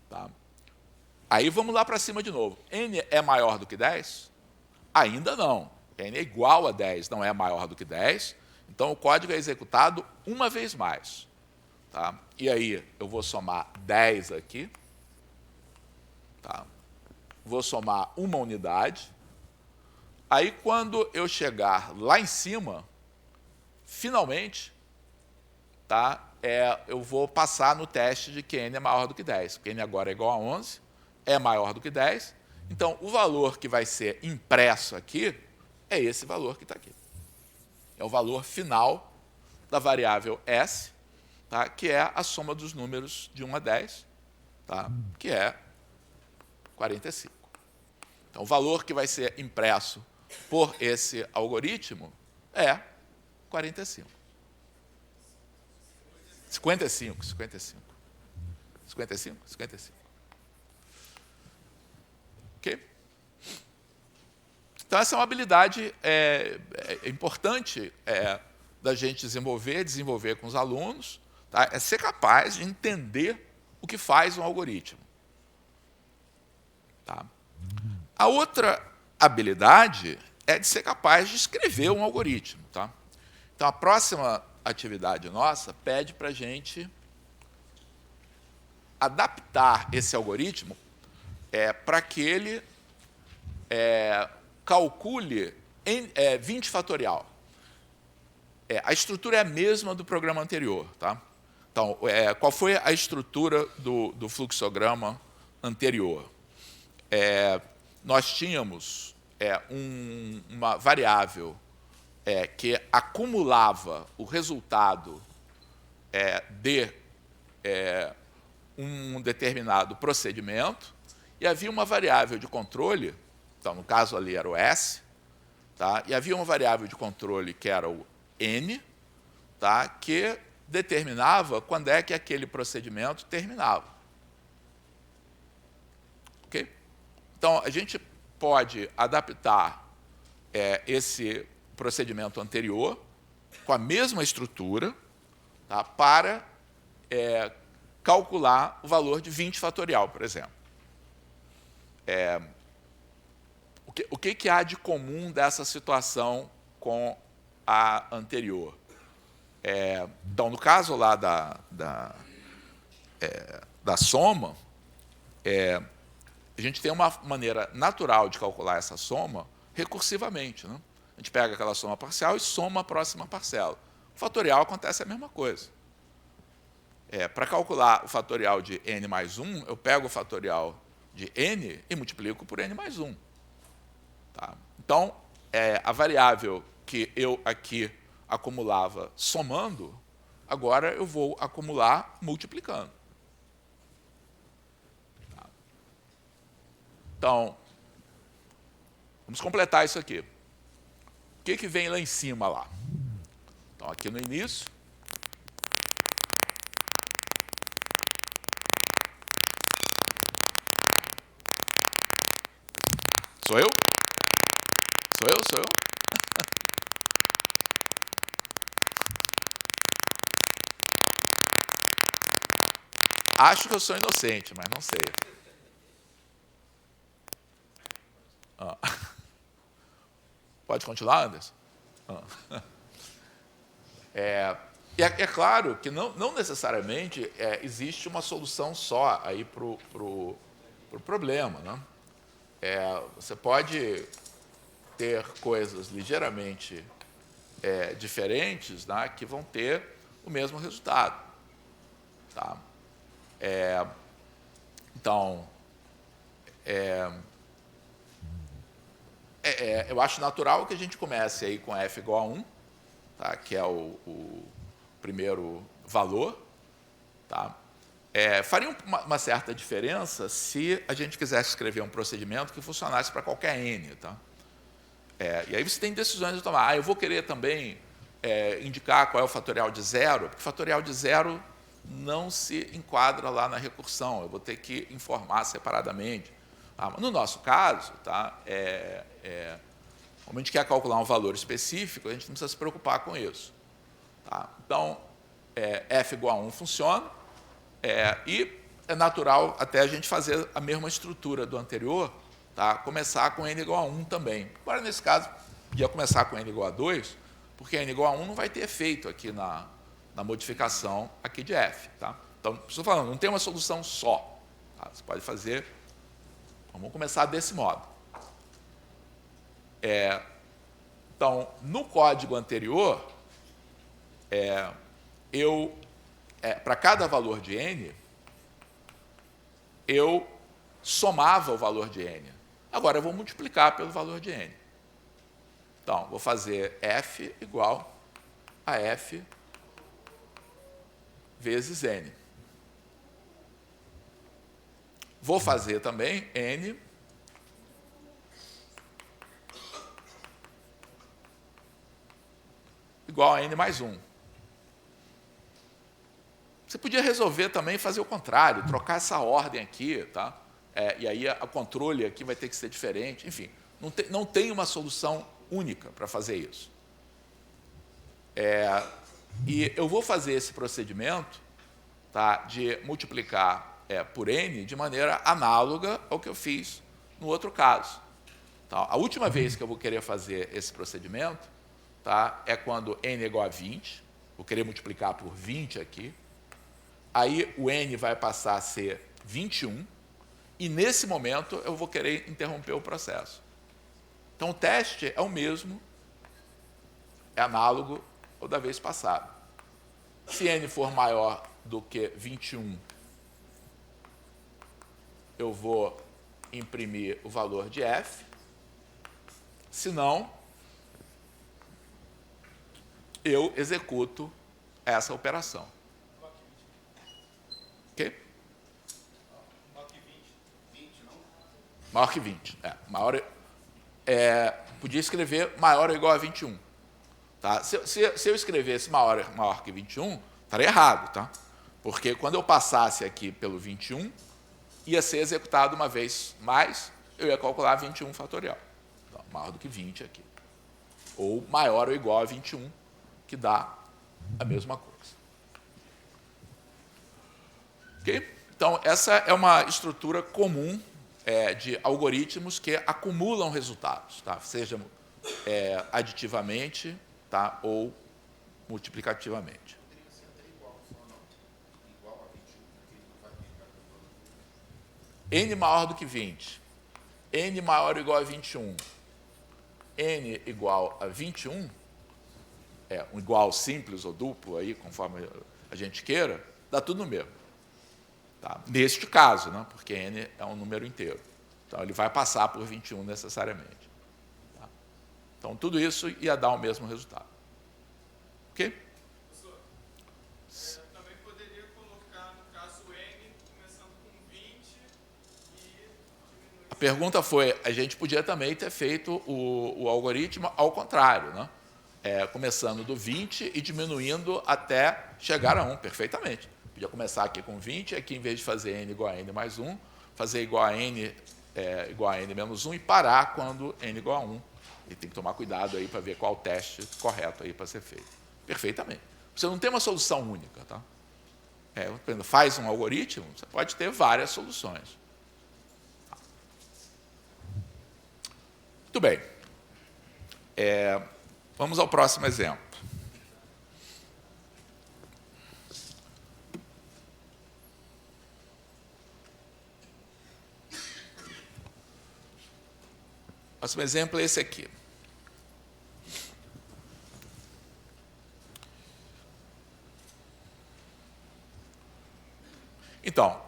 Tá? Aí, vamos lá para cima de novo. N é maior do que 10? Ainda não. N é igual a 10, não é maior do que 10. Então, o código é executado uma vez mais. Tá? E aí, eu vou somar 10 aqui. Tá? Vou somar uma unidade. Aí, quando eu chegar lá em cima, finalmente, tá? Eu vou passar no teste de que n é maior do que 10. Porque n agora é igual a 11, é maior do que 10, Então, o valor que vai ser impresso aqui é esse valor que está aqui. É o valor final da variável S, tá? Que é a soma dos números de 1 a 10, tá? Que é 45. Então, o valor que vai ser impresso por esse algoritmo é 45. 55. 55. Ok? Então, essa é uma habilidade importante da gente desenvolver com os alunos, tá? É ser capaz de entender o que faz um algoritmo. Tá? A outra habilidade é de ser capaz de escrever um algoritmo. Tá? Então, a próxima atividade nossa pede para a gente adaptar esse algoritmo para que ele calcule em 20 fatorial. A estrutura é a mesma do programa anterior. Tá? Então, qual foi a estrutura do fluxograma anterior? Nós tínhamos uma variável que acumulava o resultado de um determinado procedimento, e havia uma variável de controle, então, no caso ali era o S, tá? E havia uma variável de controle que era o N, tá? Que determinava quando é que aquele procedimento terminava. Ok? Então, a gente pode adaptar esse procedimento anterior com a mesma estrutura, tá? Para calcular o valor de 20 fatorial, por exemplo. O que há de comum dessa situação com a anterior? Então, no caso lá da soma, a gente tem uma maneira natural de calcular essa soma recursivamente. Né? A gente pega aquela soma parcial e soma a próxima parcela. O fatorial acontece a mesma coisa. Para calcular o fatorial de n mais 1, eu pego o fatorial de n e multiplico por n mais 1. Tá? Então, a variável que eu aqui acumulava somando, agora eu vou acumular multiplicando. Tá? Então, vamos completar isso aqui. O que vem lá em cima lá? Então, aqui no início, sou eu? Sou eu? Acho que eu sou inocente, mas não sei. Pode continuar, Anderson? E é claro que não necessariamente existe uma solução só aí para o problema. Né? Você pode ter coisas ligeiramente diferentes, né, que vão ter o mesmo resultado. Tá? Então, eu acho natural que a gente comece aí com f igual a 1, tá, que é o primeiro valor. Tá? Faria uma certa diferença se a gente quisesse escrever um procedimento que funcionasse para qualquer n. Tá? E aí você tem decisões de tomar. Eu vou querer também indicar qual é o fatorial de zero, porque o fatorial de zero não se enquadra lá na recursão, eu vou ter que informar separadamente. Tá? No nosso caso, tá, como a gente quer calcular um valor específico, a gente não precisa se preocupar com isso. Tá? Então, f igual a 1 funciona, e é natural até a gente fazer a mesma estrutura do anterior, tá? Começar com n igual a 1 também. Agora, nesse caso, ia começar com n igual a 2, porque n igual a 1 não vai ter efeito aqui na modificação aqui de f. Tá? Então, estou falando, não tem uma solução só. Tá? Você pode fazer... Vamos começar desse modo. Então, no código anterior, para cada valor de n, eu somava o valor de n. Agora eu vou multiplicar pelo valor de n. Então, vou fazer f igual a f vezes n. Vou fazer também n igual a n mais 1. Você podia resolver também fazer o contrário, trocar essa ordem aqui, tá? E aí o controle aqui vai ter que ser diferente. Enfim, não tem uma solução única para fazer isso. E eu vou fazer esse procedimento, tá, de multiplicar por n de maneira análoga ao que eu fiz no outro caso. Tá? A última vez que eu vou querer fazer esse procedimento, tá, é quando n é igual a 20, vou querer multiplicar por 20 aqui, aí o n vai passar a ser 21, e nesse momento eu vou querer interromper o processo. Então o teste é o mesmo, é análogo ao da vez passada. Se n for maior do que 21, eu vou imprimir o valor de f, se não, eu executo essa operação. Ok? Maior que 20. Podia escrever maior ou igual a 21. Tá? Se eu escrevesse maior que 21, estaria errado. Tá? Porque quando eu passasse aqui pelo 21, ia ser executado uma vez mais, eu ia calcular 21 fatorial. Então, maior do que 20 aqui. Ou maior ou igual a 21, que dá a mesma coisa. Ok? Então, essa é uma estrutura comum de algoritmos que acumulam resultados, tá? Seja aditivamente, tá? Ou multiplicativamente. Poderia ser até igual, só não. Igual a 21, porque ele não vai ficar n maior do que 20, n maior ou igual a 21, n igual a 21, um igual simples ou duplo, aí, conforme a gente queira, dá tudo no mesmo. Tá? Neste caso, né? Porque n é um número inteiro. Então, ele vai passar por 21 necessariamente. Tá? Então, tudo isso ia dar o mesmo resultado. Ok? Professor, também poderia colocar, no caso, n começando com 20 e diminuindo. A pergunta foi, a gente podia também ter feito o algoritmo ao contrário, né? Começando do 20 e diminuindo até chegar a 1, perfeitamente. Podia começar aqui com 20, aqui em vez de fazer n igual a n mais 1, fazer igual a n menos 1 e parar quando n igual a 1. E tem que tomar cuidado aí para ver qual o teste correto aí para ser feito. Perfeitamente. Você não tem uma solução única, tá? Quando faz um algoritmo, você pode ter várias soluções. Muito bem. Vamos ao próximo exemplo. O próximo exemplo é esse aqui. Então,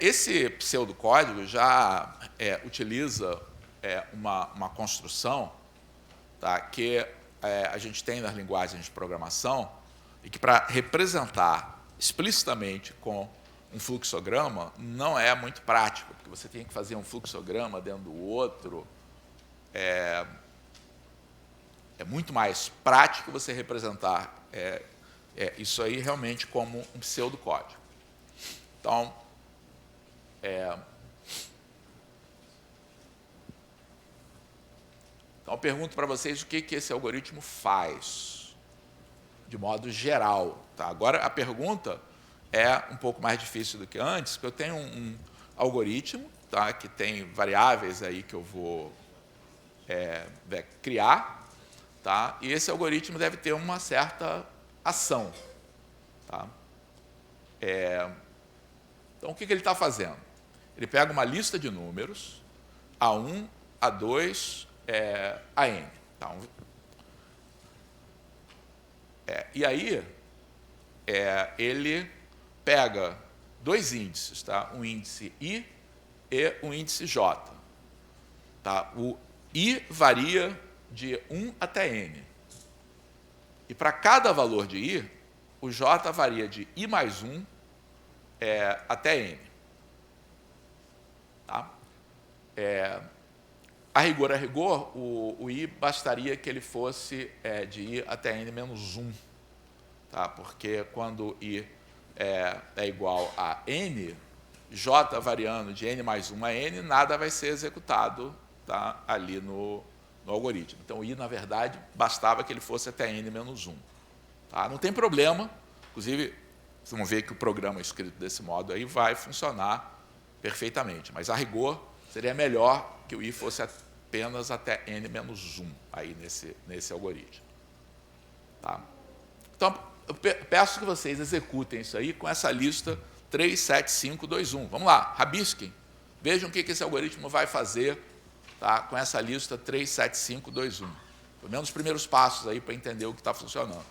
esse pseudocódigo já utiliza uma construção, tá, que a gente tem nas linguagens de programação e que, para representar explicitamente com um fluxograma, não é muito prático, porque você tem que fazer um fluxograma dentro do outro. É muito mais prático você representar isso aí realmente como um pseudocódigo. Então, eu pergunto para vocês o que esse algoritmo faz, de modo geral. Tá? Agora, a pergunta é um pouco mais difícil do que antes, porque eu tenho um algoritmo, tá, que tem variáveis aí que eu vou criar, tá? E esse algoritmo deve ter uma certa ação. Tá? Então, o que ele está fazendo? Ele pega uma lista de números, A1, A2, a n. Então, e aí, ele pega dois índices, tá? Um índice i e um índice j. Tá? O I varia de 1 até N. E para cada valor de I, o J varia de I mais 1 até N. Tá? A rigor, o I bastaria que ele fosse de I até N menos 1. Tá? Porque quando I é igual a N, J variando de N mais 1 a N, nada vai ser executado, tá? Ali no algoritmo. Então, I, na verdade, bastava que ele fosse até N menos 1. Tá? Não tem problema, inclusive, vocês vão ver que o programa escrito desse modo aí vai funcionar perfeitamente, mas a rigor seria melhor que o I fosse apenas até N menos 1 aí nesse algoritmo. Tá? Então, eu peço que vocês executem isso aí com essa lista 3, 7, 5, 2, 1. Vamos lá, rabisquem. Vejam o que esse algoritmo vai fazer, tá, com essa lista 3, 7, 5, 2, 1. Pelo menos os primeiros passos aí para entender o que está funcionando.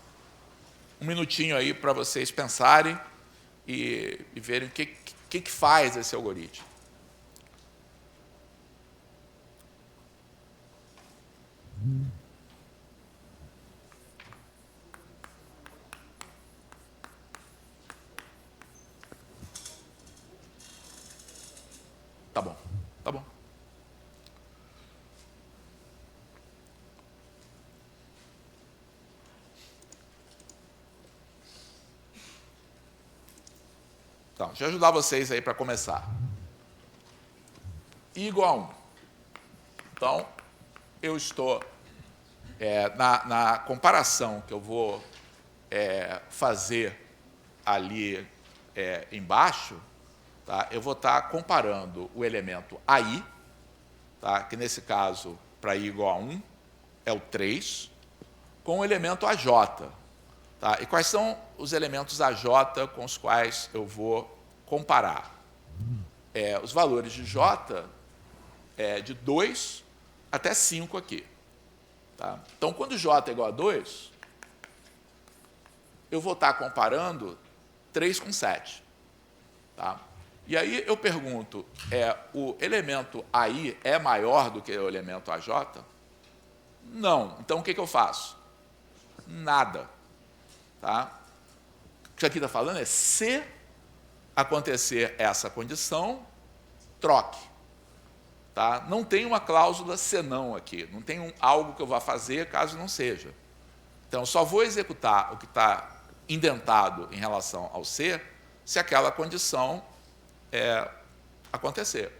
Um minutinho aí para vocês pensarem e verem o que faz esse algoritmo. Tá bom, tá bom. Então, deixa eu ajudar vocês aí para começar. I igual a 1. Então, eu estou na comparação que eu vou fazer ali embaixo, tá? Eu vou estar comparando o elemento AI, tá? Que nesse caso, para I igual a 1, é o 3, com o elemento AJ. Tá? E quais são os elementos AJ com os quais eu vou comparar? Os valores de J de 2 até 5 aqui. Tá? Então, quando J é igual a 2, eu vou estar comparando 3 com 7. Tá? E aí eu pergunto, o elemento AI é maior do que o elemento AJ? Não. Então, o que eu faço? Nada. Tá? O que aqui está falando é, se acontecer essa condição, troque. Tá? Não tem uma cláusula senão aqui, não tem algo que eu vá fazer caso não seja. Então, só vou executar o que está indentado em relação ao C se aquela condição acontecer.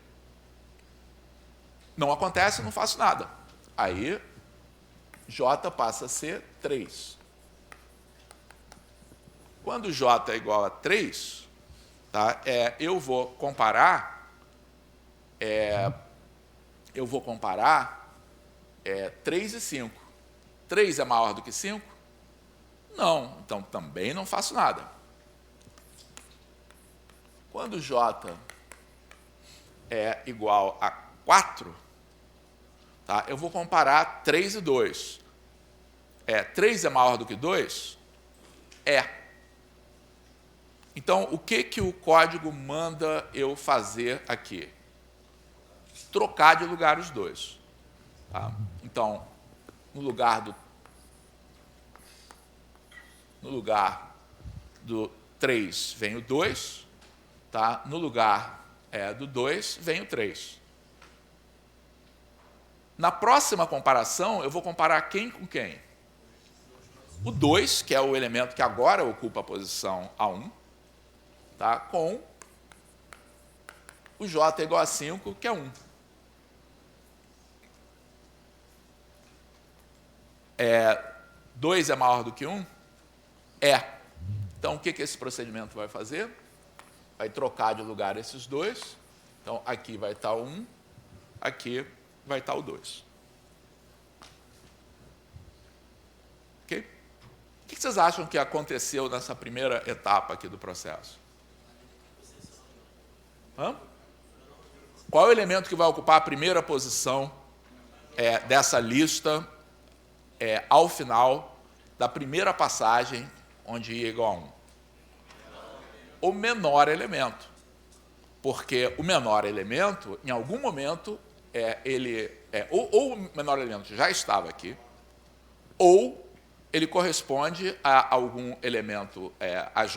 Não acontece, não faço nada. Aí, J passa a ser 3. Quando J é igual a 3, tá, eu vou comparar 3 e 5. 3 é maior do que 5? Não, então também não faço nada. Quando J é igual a 4, tá, eu vou comparar 3 e 2. 3 é maior do que 2? Então, o que o código manda eu fazer aqui? Trocar de lugar os dois. Tá? Então, no lugar do 3 vem o 2, tá? No lugar do 2 vem o 3. Na próxima comparação, eu vou comparar quem com quem? O 2, que é o elemento que agora ocupa a posição A1, tá? Com o J igual a 5, que é 1. 2 é maior do que 1? Então, o que esse procedimento vai fazer? Vai trocar de lugar esses dois. Então, aqui vai estar o 1, aqui vai estar o 2. Ok? O que vocês acham que aconteceu nessa primeira etapa aqui do processo? Qual é o elemento que vai ocupar a primeira posição dessa lista ao final da primeira passagem, onde I é igual a 1? O menor elemento. Porque o menor elemento, em algum momento, ou o menor elemento já estava aqui, ou ele corresponde a algum elemento AJ,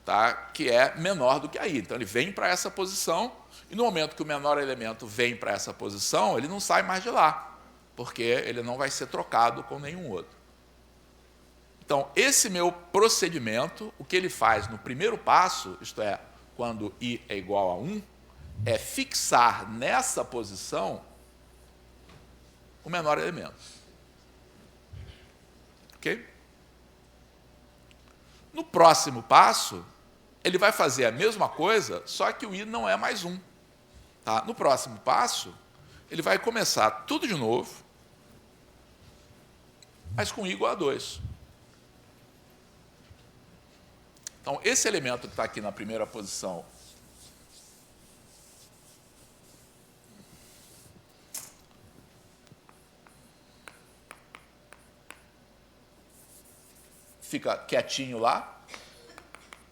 tá, que é menor do que I. Então, ele vem para essa posição, e no momento que o menor elemento vem para essa posição, ele não sai mais de lá, porque ele não vai ser trocado com nenhum outro. Então, esse meu procedimento, o que ele faz no primeiro passo, isto é, quando I é igual a 1, é fixar nessa posição o menor elemento. Ok? No próximo passo, ele vai fazer a mesma coisa, só que o I não é mais 1. Tá? No próximo passo, ele vai começar tudo de novo, mas com I igual a 2. Então, esse elemento que está aqui na primeira posição fica quietinho lá.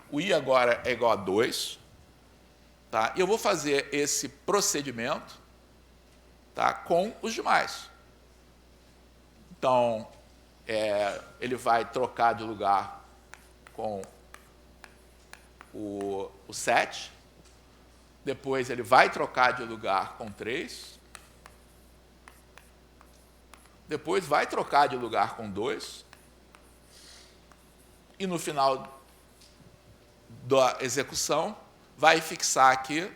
O I agora é igual a 2. Tá? E eu vou fazer esse procedimento, tá, com os demais. Então, ele vai trocar de lugar com o 7. Depois ele vai trocar de lugar com 3. Depois vai trocar de lugar com 2. E no final da execução, vai fixar aqui,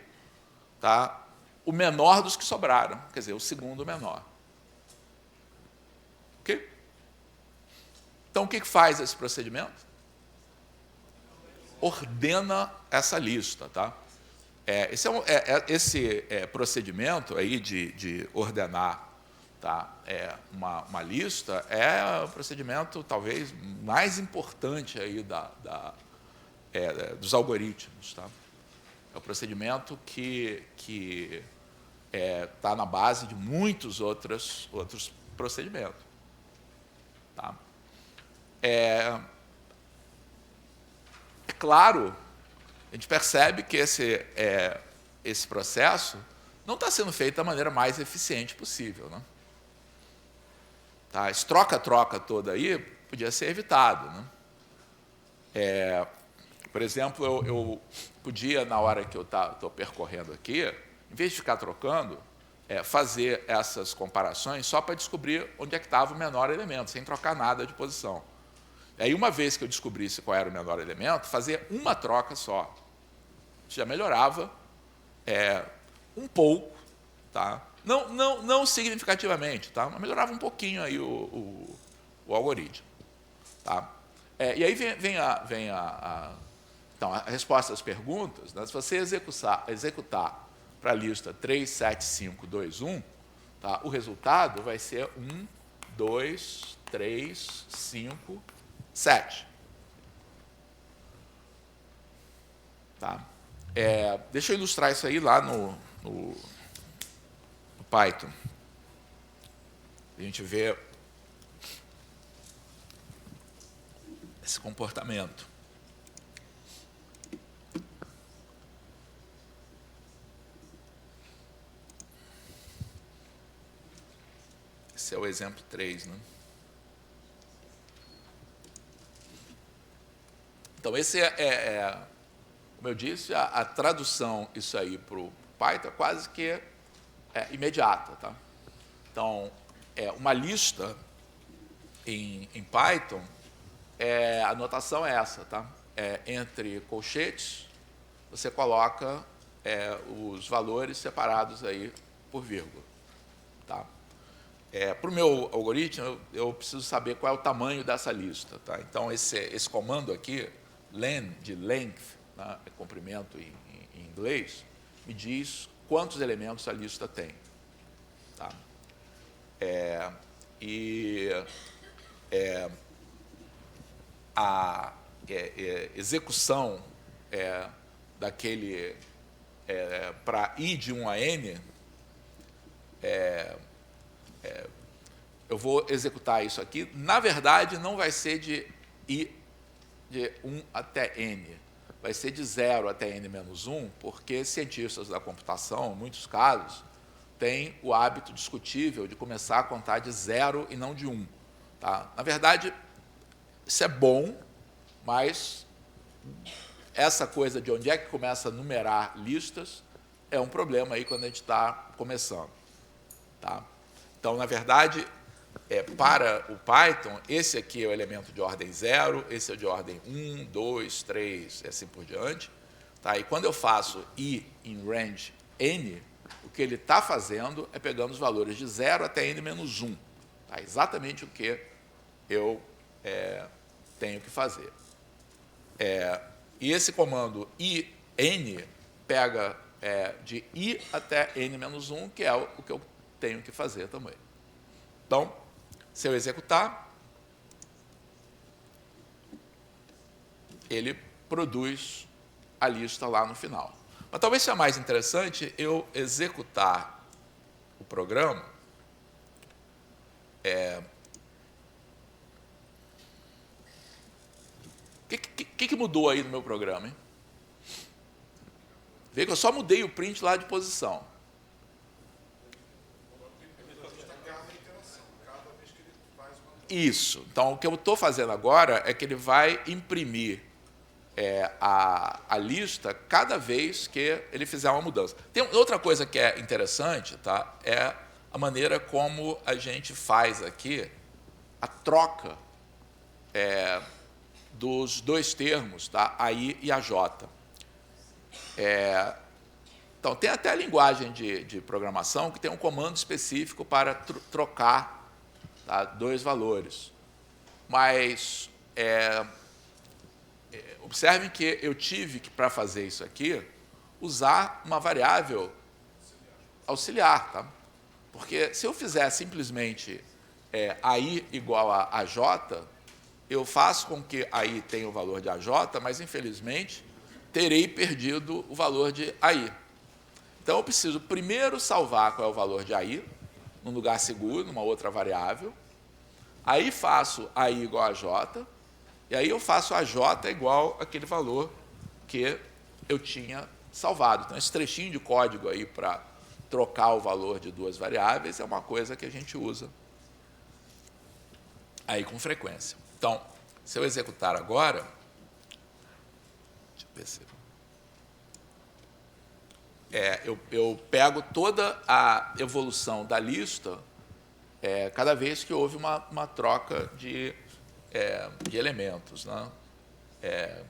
tá, o menor dos que sobraram, quer dizer, o segundo menor. Ok? Então, o que faz esse procedimento? Ordena essa lista. Tá? Esse procedimento aí de ordenar, tá, uma lista é o procedimento talvez mais importante aí dos algoritmos. Tá? É o procedimento que está na base de muitos outros procedimentos. Tá? É claro, a gente percebe que esse processo não está sendo feito da maneira mais eficiente possível. Né? Tá? Esse troca-troca todo aí podia ser evitado. Né? Por exemplo, eu podia, na hora que eu estou percorrendo aqui, em vez de ficar trocando, fazer essas comparações só para descobrir onde é que estava o menor elemento, sem trocar nada de posição. E aí, uma vez que eu descobrisse qual era o menor elemento, fazer uma troca só. Isso já melhorava um pouco, tá? Não significativamente, tá? Mas melhorava um pouquinho aí o algoritmo. Tá? E aí vem então, a resposta às perguntas. Né? Se você executar para a lista 3, 7, 5, 2, 1, tá? O resultado vai ser 1, 2, 3, 5, 7. Tá? Deixa eu ilustrar isso aí lá no Python. A gente vê esse comportamento. Esse é o exemplo 3. Né? Então, esse como eu disse, a tradução isso aí para o Python é quase que imediata. Tá? Então, uma lista em Python, a notação é essa. Tá? Entre colchetes, você coloca os valores separados aí por vírgula. Tá? Para o meu algoritmo, eu preciso saber qual é o tamanho dessa lista. Tá? Então, esse comando aqui, len, de length, né, comprimento em inglês, me diz quantos elementos a lista tem. Tá? A execução daquele para I de 1 a N, eu vou executar isso aqui. Na verdade, não vai ser de I de 1 até N, vai ser de 0 até N-1, porque cientistas da computação, em muitos casos, tem o hábito discutível de começar a contar de 0 e não de 1. Tá? Na verdade, isso é bom, mas essa coisa de onde é que começa a numerar listas é um problema aí quando a gente está começando. Tá? Então, na verdade, para o Python, esse aqui é o elemento de ordem 0, esse é de ordem 1, 2, 3, e assim por diante. Tá? E quando eu faço i em range n, o que ele está fazendo é pegando os valores de 0 até n-1. Tá? Exatamente o que eu tenho que fazer. E esse comando in pega de i até n-1, que é o que eu tenho que fazer também. Então, se eu executar, ele produz a lista lá no final. Mas talvez seja mais interessante eu executar o programa O que mudou aí no meu programa, hein? Vê que eu só mudei o print lá de posição. Isso. Então, o que eu estou fazendo agora é que ele vai imprimir a lista cada vez que ele fizer uma mudança. Tem outra coisa que é interessante, tá? É a maneira como a gente faz aqui a troca dos dois termos, tá? A I e a J. Então, tem até a linguagem de programação que tem um comando específico para trocar, tá, dois valores. Mas observem que eu tive que, para fazer isso aqui, usar uma variável auxiliar. Tá? Porque se eu fizer simplesmente AI igual a AJ, eu faço com que AI tenha o valor de AJ, mas, infelizmente, terei perdido o valor de AI. Então, eu preciso primeiro salvar qual é o valor de AI, num lugar seguro, numa outra variável. Aí faço AI igual a J, e aí eu faço AJ igual aquele valor que eu tinha salvado. Então, esse trechinho de código aí para trocar o valor de duas variáveis é uma coisa que a gente usa aí com frequência. Então, se eu executar agora, deixa eu ver se eu pego toda a evolução da lista cada vez que houve uma troca de elementos. Né?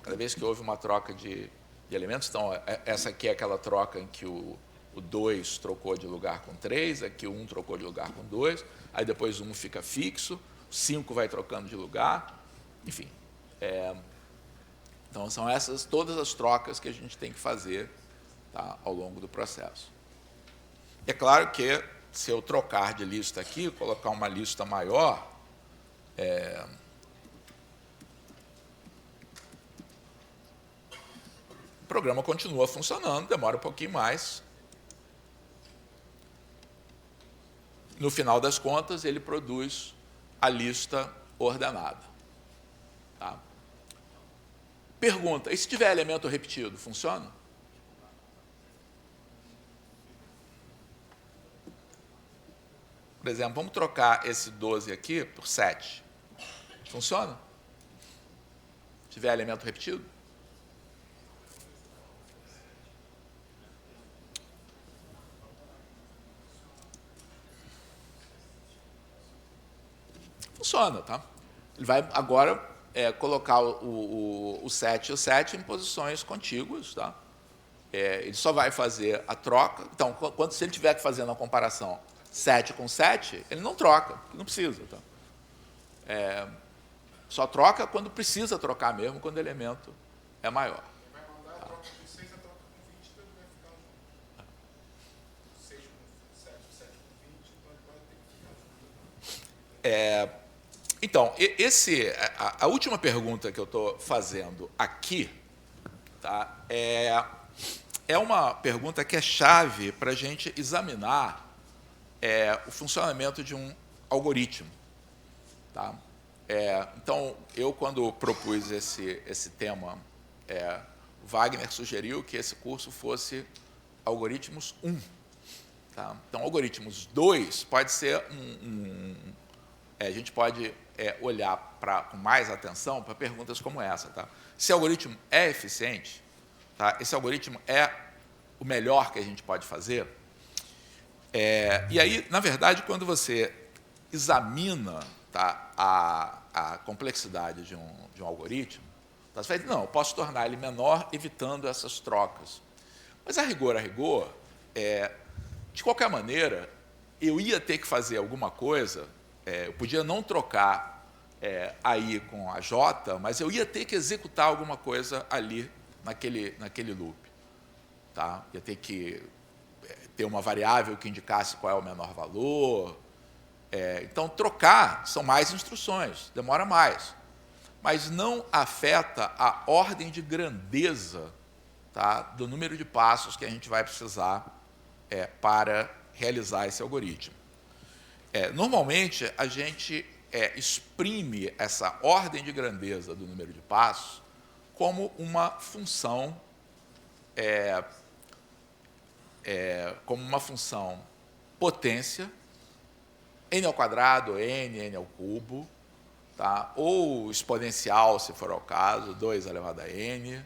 Cada vez que houve uma troca de elementos, então, essa aqui é aquela troca em que o 2 trocou de lugar com 3, aqui o 1 trocou de lugar com 2, aí depois o 1 fica fixo, o 5 vai trocando de lugar, enfim. Então, são essas todas as trocas que a gente tem que fazer, tá, ao longo do processo. É claro que, se eu trocar de lista aqui, colocar uma lista maior, o programa continua funcionando, demora um pouquinho mais. No final das contas, ele produz a lista ordenada. Tá? Pergunta, e se tiver elemento repetido, funciona? Por exemplo, vamos trocar esse 12 aqui por 7. Funciona? Se tiver elemento repetido? Funciona, tá? Ele vai agora colocar o 7 e o 7 em posições contíguas, tá? Ele só vai fazer a troca. Então, se ele tiver que fazer uma comparação 7 com 7, ele não troca, não precisa. Tá? Só troca quando precisa trocar mesmo, quando o elemento é maior. Vai mandar a troca de 6, a troca com 20, então ele vai ficar junto. 6 com 7, 7 com 20, então ele vai ter que ficar junto. Então, a última pergunta que eu estou fazendo aqui, tá, é uma pergunta que é chave para a gente examinar o funcionamento de um algoritmo. Tá? Então, eu, quando propus esse tema, Wagner sugeriu que esse curso fosse Algoritmos 1. Tá? Então, algoritmos 2 pode ser a gente pode olhar com mais atenção para perguntas como essa. Tá? Se o algoritmo é eficiente, tá? Esse algoritmo é o melhor que a gente pode fazer. E aí, na verdade, quando você examina, tá, a complexidade de um algoritmo, tá, você vai dizer, não, eu posso tornar ele menor evitando essas trocas. Mas, a rigor, de qualquer maneira, eu ia ter que fazer alguma coisa, eu podia não trocar AI com a J, mas eu ia ter que executar alguma coisa ali naquele loop. Tá? Ia ter que ter uma variável que indicasse qual é o menor valor. Então, trocar são mais instruções, demora mais. Mas não afeta a ordem de grandeza, tá, do número de passos que a gente vai precisar para realizar esse algoritmo. Normalmente, a gente exprime essa ordem de grandeza do número de passos como uma função potência, n ao quadrado, n ao cubo, tá? Ou exponencial, se for o caso, 2 elevado a n,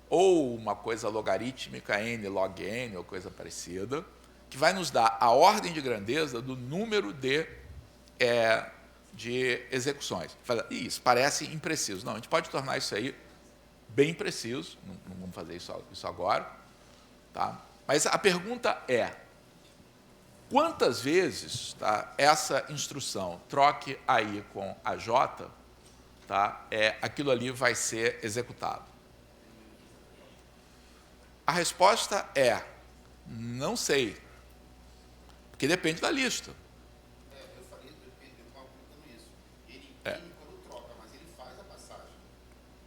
ou uma coisa logarítmica, n log n, ou coisa parecida, que vai nos dar a ordem de grandeza do número de execuções. Isso parece impreciso. Não, a gente pode tornar isso aí bem preciso, não vamos fazer isso agora. Tá? Mas a pergunta é, quantas vezes, tá, essa instrução troque AI com a J, tá, aquilo ali vai ser executado? A resposta é, não sei, porque depende da lista. Eu estava perguntando isso. Ele imprime quando troca, mas ele faz a passagem.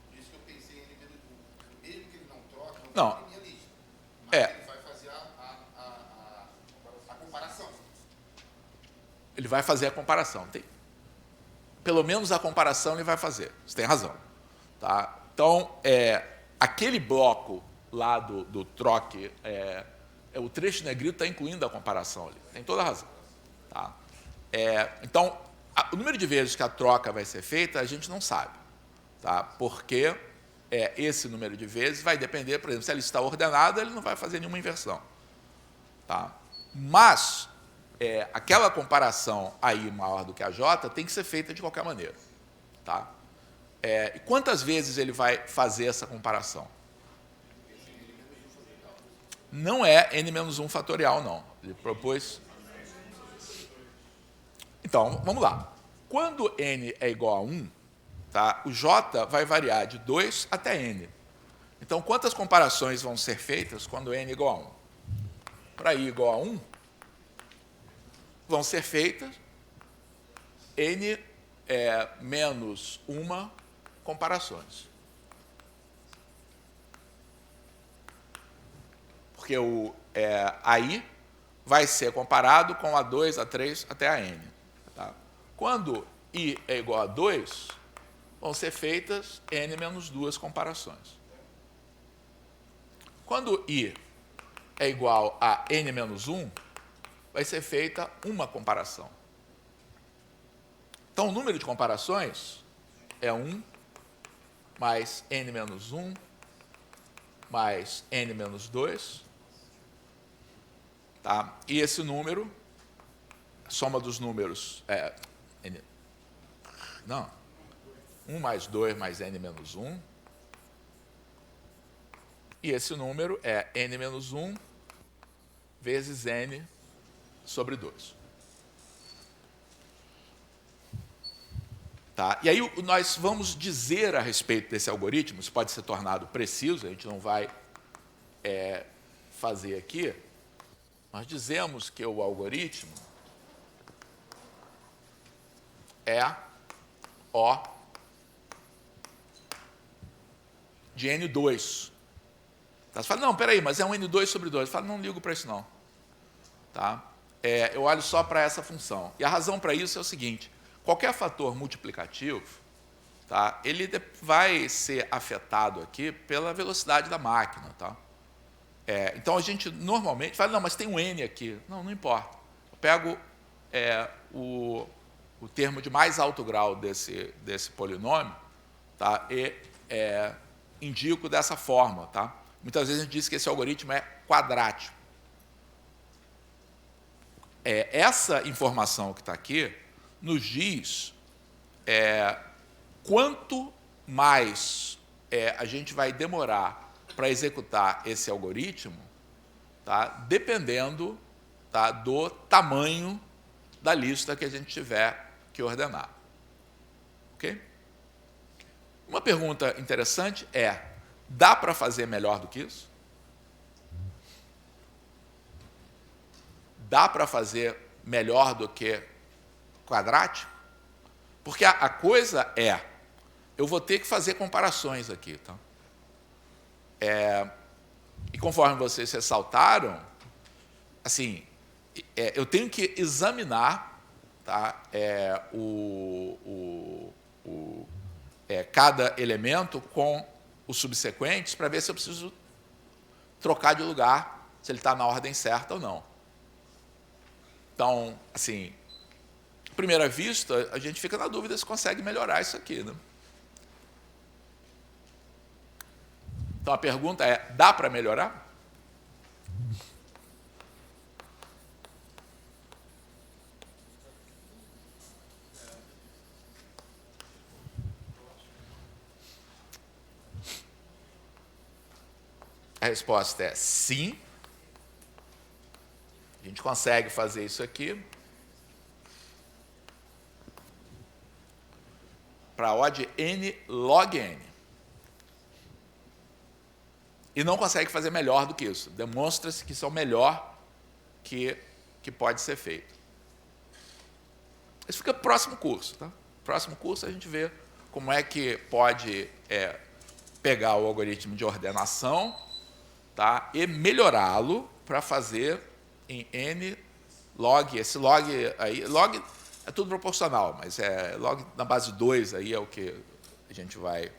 Por isso que eu pensei em ele menos um. Mesmo que ele não troque, não vai imprimir a lista. Mas ele vai fazer a comparação. Ele vai fazer a comparação. Pelo menos a comparação ele vai fazer. Você tem razão. Tá? Então, aquele bloco lá do troque, o trecho negrito está incluindo a comparação ali. Tem toda a razão. Tá? Então, o número de vezes que a troca vai ser feita, a gente não sabe. Tá? Porque esse número de vezes vai depender, por exemplo, se ela está ordenada, ele não vai fazer nenhuma inversão. Tá? Mas, aquela comparação aí maior do que a J tem que ser feita de qualquer maneira. Tá? E quantas vezes ele vai fazer essa comparação? Não é n-1 fatorial, não. Ele propôs... Então, vamos lá. Quando n é igual a 1, tá, o j vai variar de 2 até n. Então, quantas comparações vão ser feitas quando n é igual a 1? Para i igual a 1, vão ser feitas n menos 1 comparações. Porque AI vai ser comparado com a 2, a 3, até a n. Tá? Quando i é igual a 2, vão ser feitas n menos 2 comparações. Quando i é igual a n menos 1, vai ser feita uma comparação. Então, o número de comparações é 1 mais n menos 1 mais n menos 2. Tá? E esse número, a soma dos números, 1 mais 2 mais n menos 1. E esse número é n menos 1 vezes n sobre 2. Tá? E aí nós vamos dizer a respeito desse algoritmo, isso pode ser tornado preciso, a gente não vai fazer aqui. Nós dizemos que o algoritmo é O de N2. Tá? Você fala, não, peraí, mas é um N2 sobre 2. Eu falo, não ligo para isso não. Tá? Eu olho só para essa função. E a razão para isso é o seguinte, qualquer fator multiplicativo, tá, ele vai ser afetado aqui pela velocidade da máquina. Tá? Então, a gente normalmente fala, não, mas tem um N aqui. Não, não importa. Eu pego o termo de mais alto grau desse polinômio, tá? E indico dessa forma. Tá? Muitas vezes a gente diz que esse algoritmo é quadrático. Essa informação que está aqui nos diz quanto mais a gente vai demorar para executar esse algoritmo, tá? Dependendo, tá, do tamanho da lista que a gente tiver que ordenar. Ok? Uma pergunta interessante dá para fazer melhor do que isso? Dá para fazer melhor do que quadrático? Porque a coisa eu vou ter que fazer comparações aqui. Tá? E conforme vocês ressaltaram, assim, eu tenho que examinar, tá, cada elemento com os subsequentes para ver se eu preciso trocar de lugar, se ele está na ordem certa ou não. Então, assim, à primeira vista, a gente fica na dúvida se consegue melhorar isso aqui. Né? Então, a pergunta dá para melhorar? A resposta é sim. A gente consegue fazer isso aqui. Para O de n log n. E não consegue fazer melhor do que isso. Demonstra-se que isso é o melhor que pode ser feito. Isso fica para o próximo curso. Tá? No próximo curso a gente vê como é que pode pegar o algoritmo de ordenação, tá? E melhorá-lo para fazer em n log. Esse log aí, log é tudo proporcional, mas log na base 2 aí é o que a gente vai...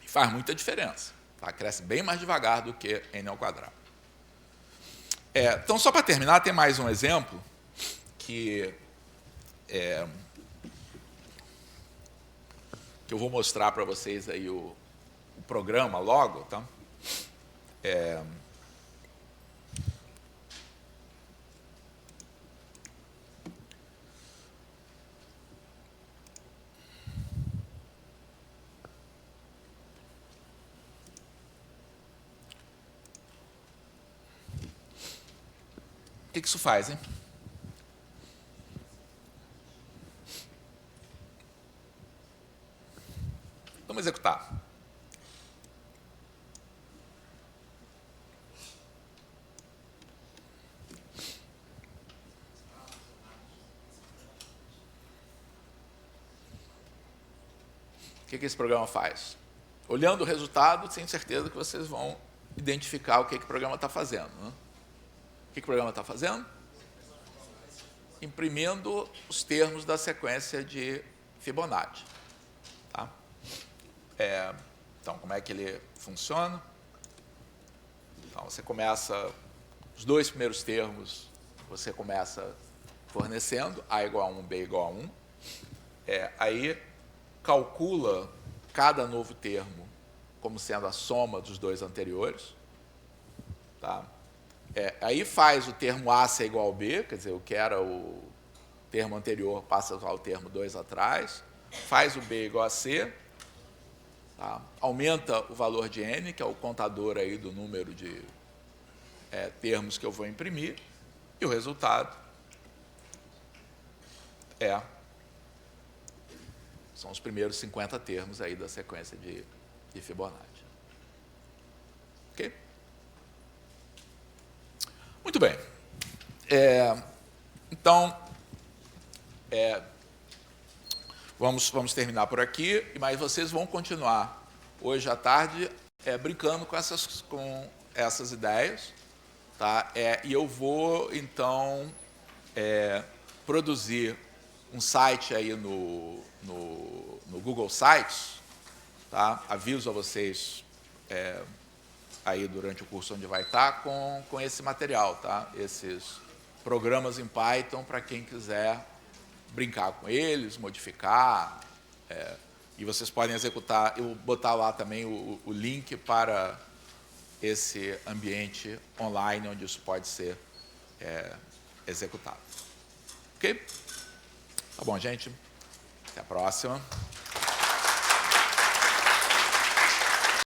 Faz muita diferença. Tá? Cresce bem mais devagar do que n ao quadrado. Então, só para terminar, tem mais um exemplo que eu vou mostrar para vocês aí o programa logo. Tá? O que isso faz, hein? Vamos executar. O que esse programa faz? Olhando o resultado, tenho certeza que vocês vão identificar o que o programa está fazendo. Né? O que o programa está fazendo? Imprimindo os termos da sequência de Fibonacci. Tá? Então, como é que ele funciona? Então, você começa, os dois primeiros termos, você começa fornecendo A igual a 1, B igual a 1. Aí, calcula cada novo termo como sendo a soma dos dois anteriores. Tá? Aí faz o termo A ser igual a B, quer dizer, o que era o termo anterior passa ao termo 2 atrás, faz o B igual a C, tá? Aumenta o valor de N, que é o contador aí do número de termos que eu vou imprimir, e o resultado são os primeiros 50 termos aí da sequência de Fibonacci. Ok? Muito bem. Então, vamos terminar por aqui, mas vocês vão continuar hoje à tarde brincando com essas ideias. Tá? E eu vou, então, produzir um site aí no Google Sites. Tá? Aviso a vocês aí durante o curso onde vai estar com esse material, tá? Esses programas em Python para quem quiser brincar com eles, modificar, e vocês podem executar. Eu vou botar lá também o link para esse ambiente online onde isso pode ser executado. Ok? Tá bom, gente? Até a próxima.